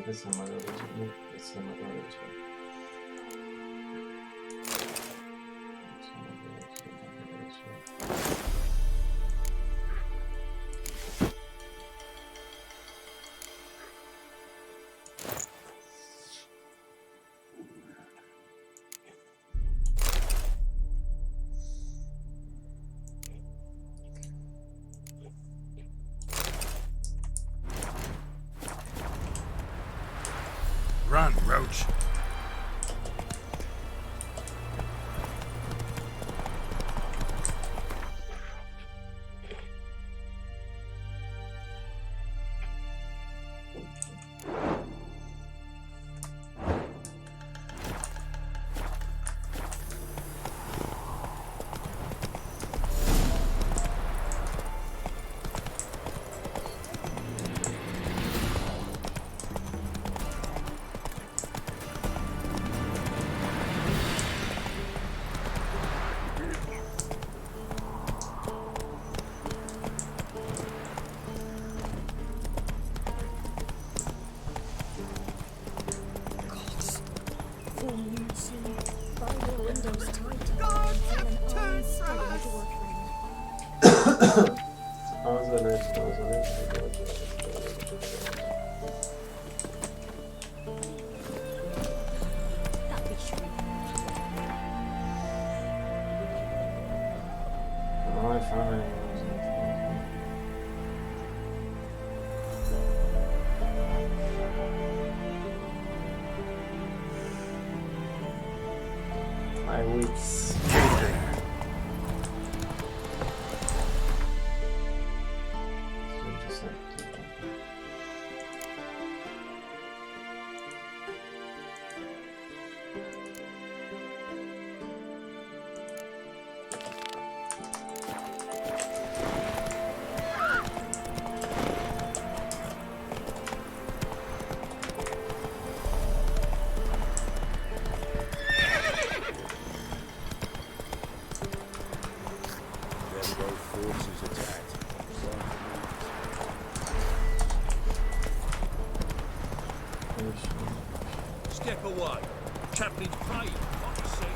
Questa è una magari questa è una magari Run, Roach. My wits. Step away. Chaplain's praying, what you see?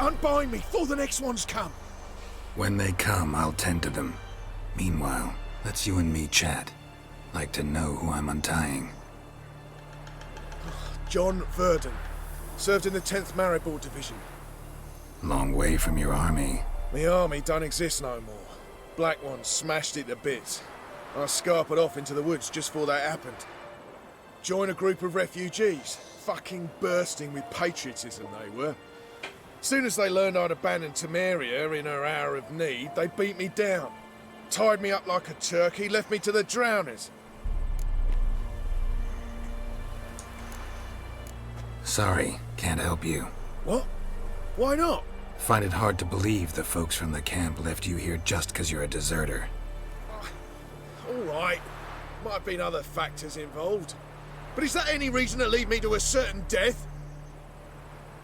Unbind me before the next ones come. When they come, I'll tend to them. Meanwhile, let's you and me chat. Like to know who I'm untying. John Verdon. Served in the 10th Maribor Division. Long way from your army. The army don't exist no more. Black Ones smashed it to bits. I scarpered off into the woods just before that happened. Joined a group of refugees. Fucking bursting with patriotism they were. Soon as they learned I'd abandoned Temeria in her hour of need, they beat me down. Tied me up like a turkey, left me to the drowners. Sorry, can't help you. What? Why not? Find it hard to believe the folks from the camp left you here just because you're a deserter. Alright, might have been other factors involved. But is that any reason to lead me to a certain death?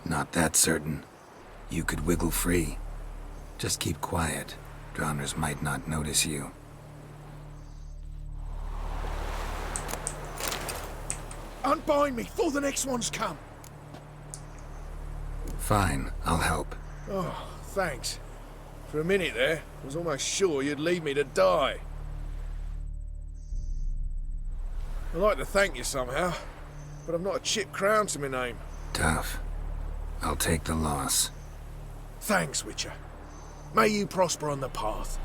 Not that certain. You could wiggle free. Just keep quiet. Drowners might not notice you. Unbind me before the next ones come. Fine, I'll help. Oh, thanks. For a minute there, I was almost sure you'd leave me to die. I'd like to thank you somehow, but I've not a chip crown to my name. Tough. I'll take the loss. Thanks, Witcher. May you prosper on the path.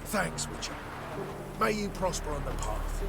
Thanks, Witcher. May you prosper on the path.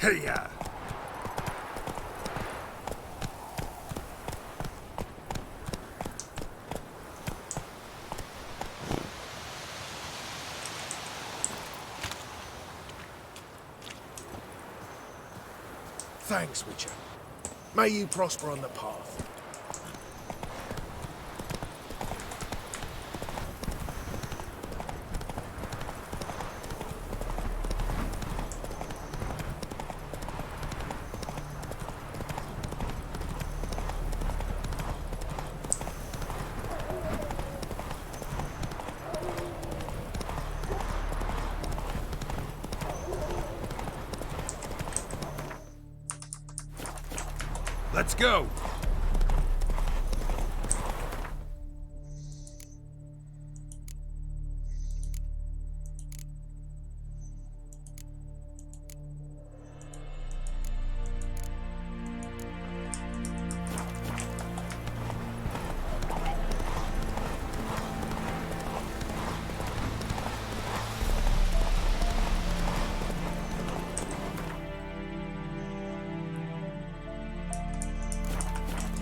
Hiya! Thanks, Witcher. May you prosper on the path. Let's go!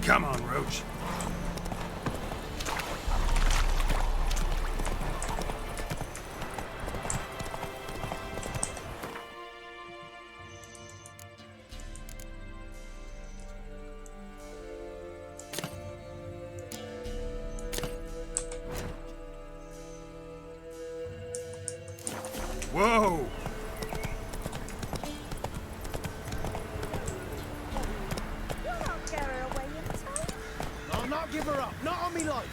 Come on, Roach. Whoa! I'll not give her up, not on me life.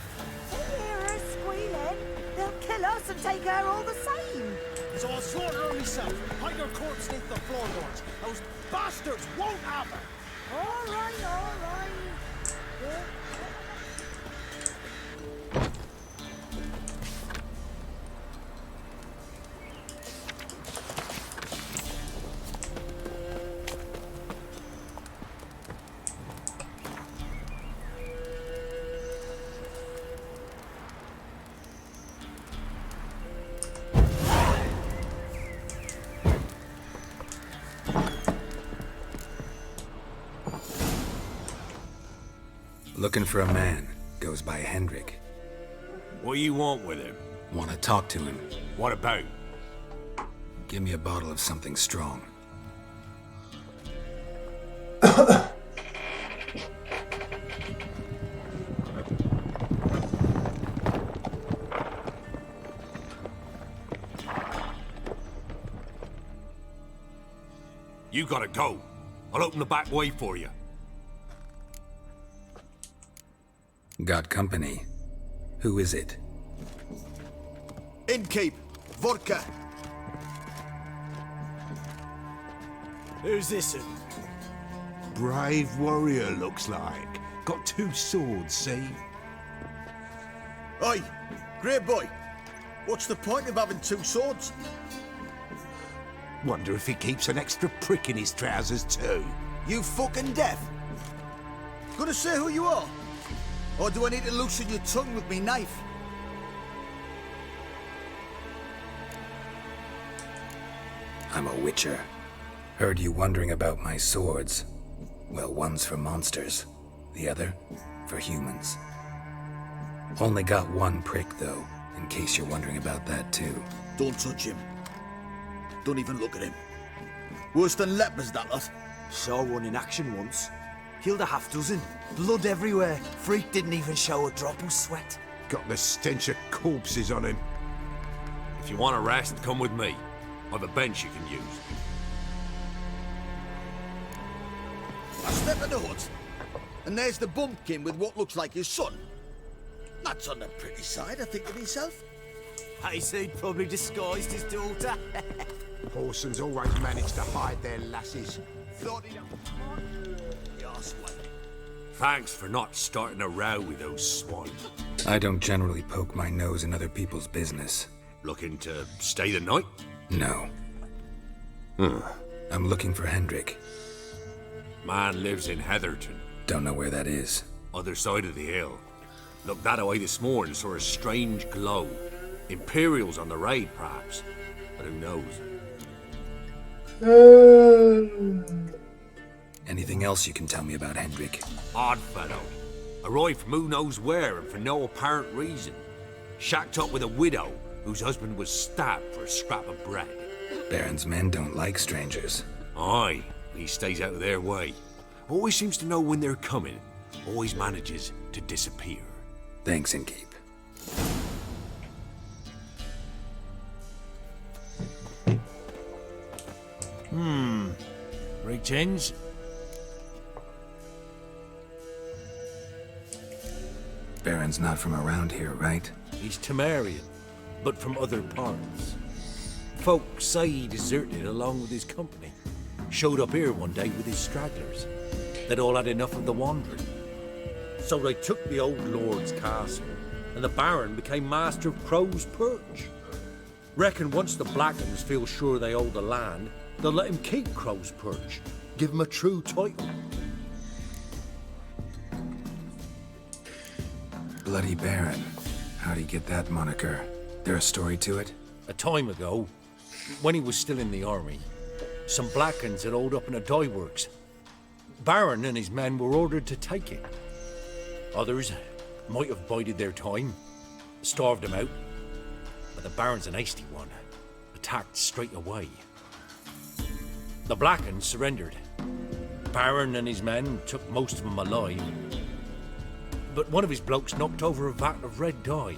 They hear her squealing. They'll kill us and take her all the same. So I'll slaughter her myself, hide her corpse beneath the floorboards. Those bastards won't have her. All right, all right. Yeah. Looking for a man. Goes by Hendrik. What do you want with him? Want to talk to him. What about? Give me a bottle of something strong. You gotta go. I'll open the back way for you. Got company. Who is it? Innkeep, vodka. Who's this? Brave warrior, looks like. Got 2 swords, see? Oi, great boy. What's the point of having 2 swords? Wonder if he keeps an extra prick in his trousers too. You fucking deaf. Gonna say who you are? Or do I need to loosen your tongue with me knife? I'm a witcher. Heard you wondering about my swords. Well, one's for monsters, the other for humans. Only got one prick, though, in case you're wondering about that, too. Don't touch him. Don't even look at him. Worse than lepers, that lot. Saw one in action once. Killed a half dozen. Blood everywhere. Freak didn't even show a drop of sweat. Got the stench of corpses on him. If you want a rest, come with me. I've a bench you can use. I step in the hut, and there's the bumpkin with what looks like his son. That's on the pretty side, I think to myself. I said probably disguised his daughter. Horsons always manage to hide their lasses. Thought he'd Thanks for not starting a row with those swine. I don't generally poke my nose in other people's business. Looking to stay the night? No. I'm looking for Hendrik. Man lives in Heatherton. Don't know where that is. Other side of the hill. Looked that away this morning, saw a strange glow. Imperials on the raid, perhaps. But who knows? Anything else you can tell me about Hendrik? Odd fellow. Arrived from who knows where and for no apparent reason. Shacked up with a widow whose husband was stabbed for a scrap of bread. Baron's men don't like strangers. Aye, he stays out of their way. Always seems to know when they're coming. Always manages to disappear. Thanks, Innkeep. Greetings. Baron's not from around here, right? He's Temerian, but from other parts. Folk say he deserted along with his company. Showed up here one day with his stragglers. They'd all had enough of the wandering. So they took the old lord's castle, and the Baron became master of Crow's Perch. Reckon once the Blackens feel sure they hold the land, they'll let him keep Crow's Perch. Give him a true title. Bloody Baron. How'd he get that moniker? There a story to it? A time ago, when he was still in the army, some Blackens had holed up in a dye works. Baron and his men were ordered to take it. Others might have bided their time, starved him out. But the Baron's an hasty one, attacked straight away. The Blackens surrendered. Baron and his men took most of them alive. But one of his blokes knocked over a vat of red dye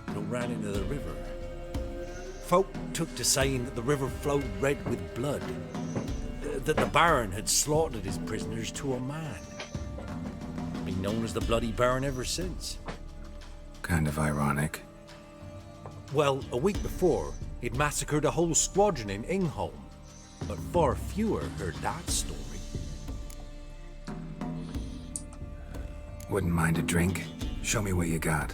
and it ran into the river. Folk took to saying that the river flowed red with blood, that the Baron had slaughtered his prisoners to a man. Been known as the Bloody Baron ever since. Kind of ironic. Well, a week before, he'd massacred a whole squadron in Ingholm, but far fewer heard that story. Wouldn't mind a drink? Show me what you got.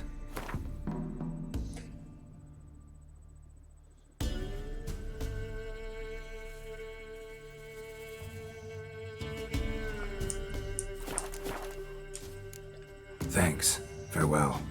Thanks. Farewell.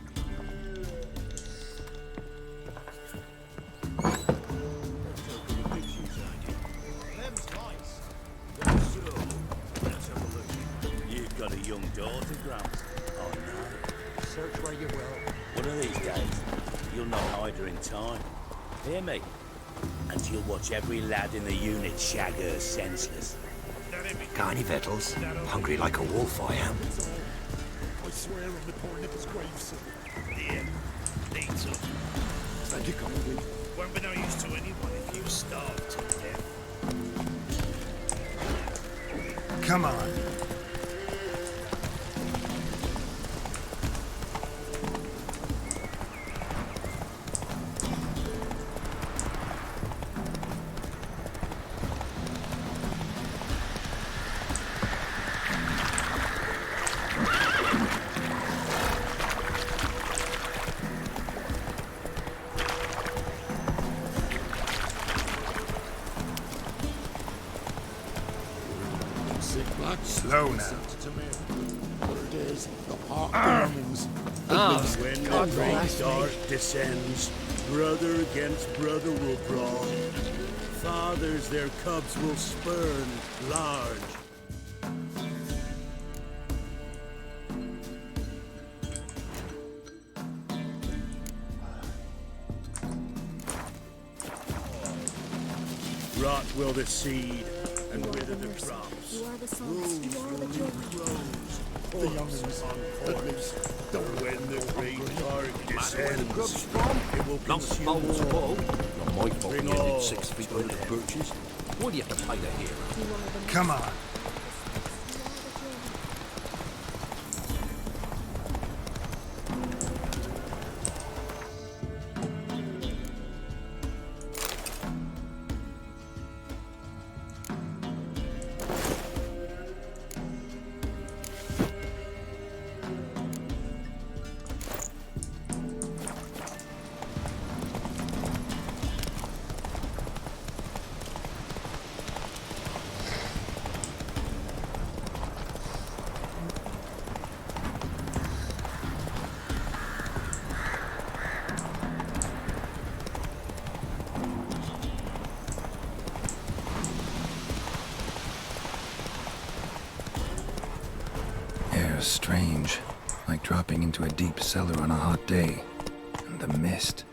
You've got a young daughter, Gramps. Oh no. Search where you will. One of these days, you'll not hide her in time. Hear me? And you'll watch every lad in the unit shag her senseless. Got any victuals? Hungry like a wolf, I am. I swear on the poor nipple's grave, sir. Yeah, need to. Thank you, Commander. Won't be no use to anyone if you starve to death. Come on. Sit back. Slow now. When the great dark descends, brother against brother will brawl. Fathers their cubs will spurn large. Rot will the seed, and wither the crops. You are the sons, you are the Crows, corpse on corpse. When the great dark descends, it will consume all. Not my fault you ended 6 feet under the birches. Why do you have to play the hero? Come on. Air's strange, like dropping into a deep cellar on a hot day. And the mist.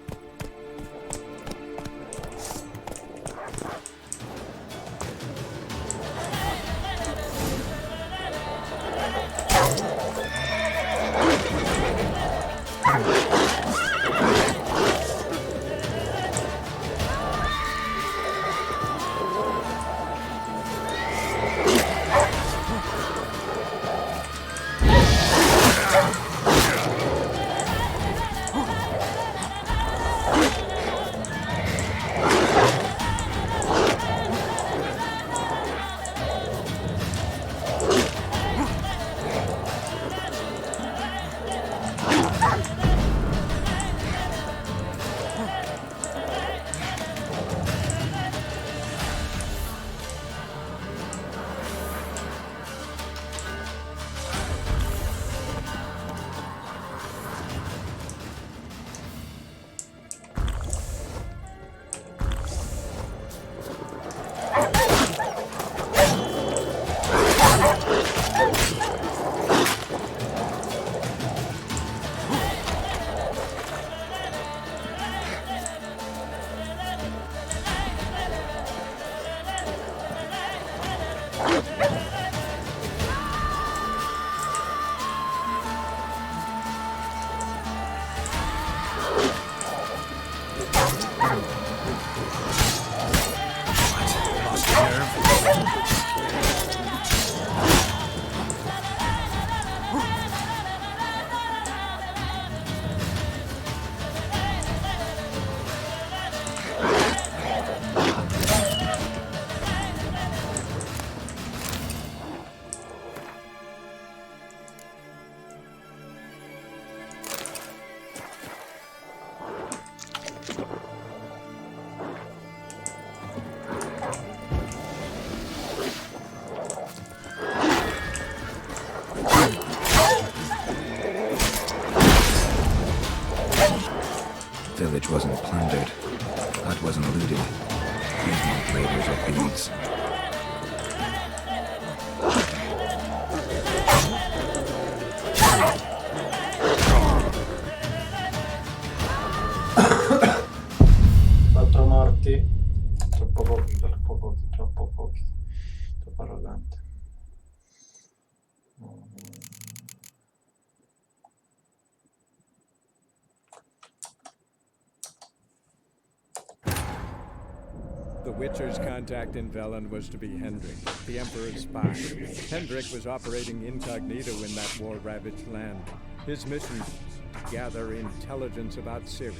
Village wasn't plundered. Hut wasn't looted. These weren't raiders or thieves. Quattro morti. Troppo pochi, troppo pochi, troppo pochi. Troppo arrogante. The Witcher's contact in Velen was to be Hendrik, the Emperor's spy. Hendrik was operating incognito in that war-ravaged land. His mission, to gather intelligence about Ciri,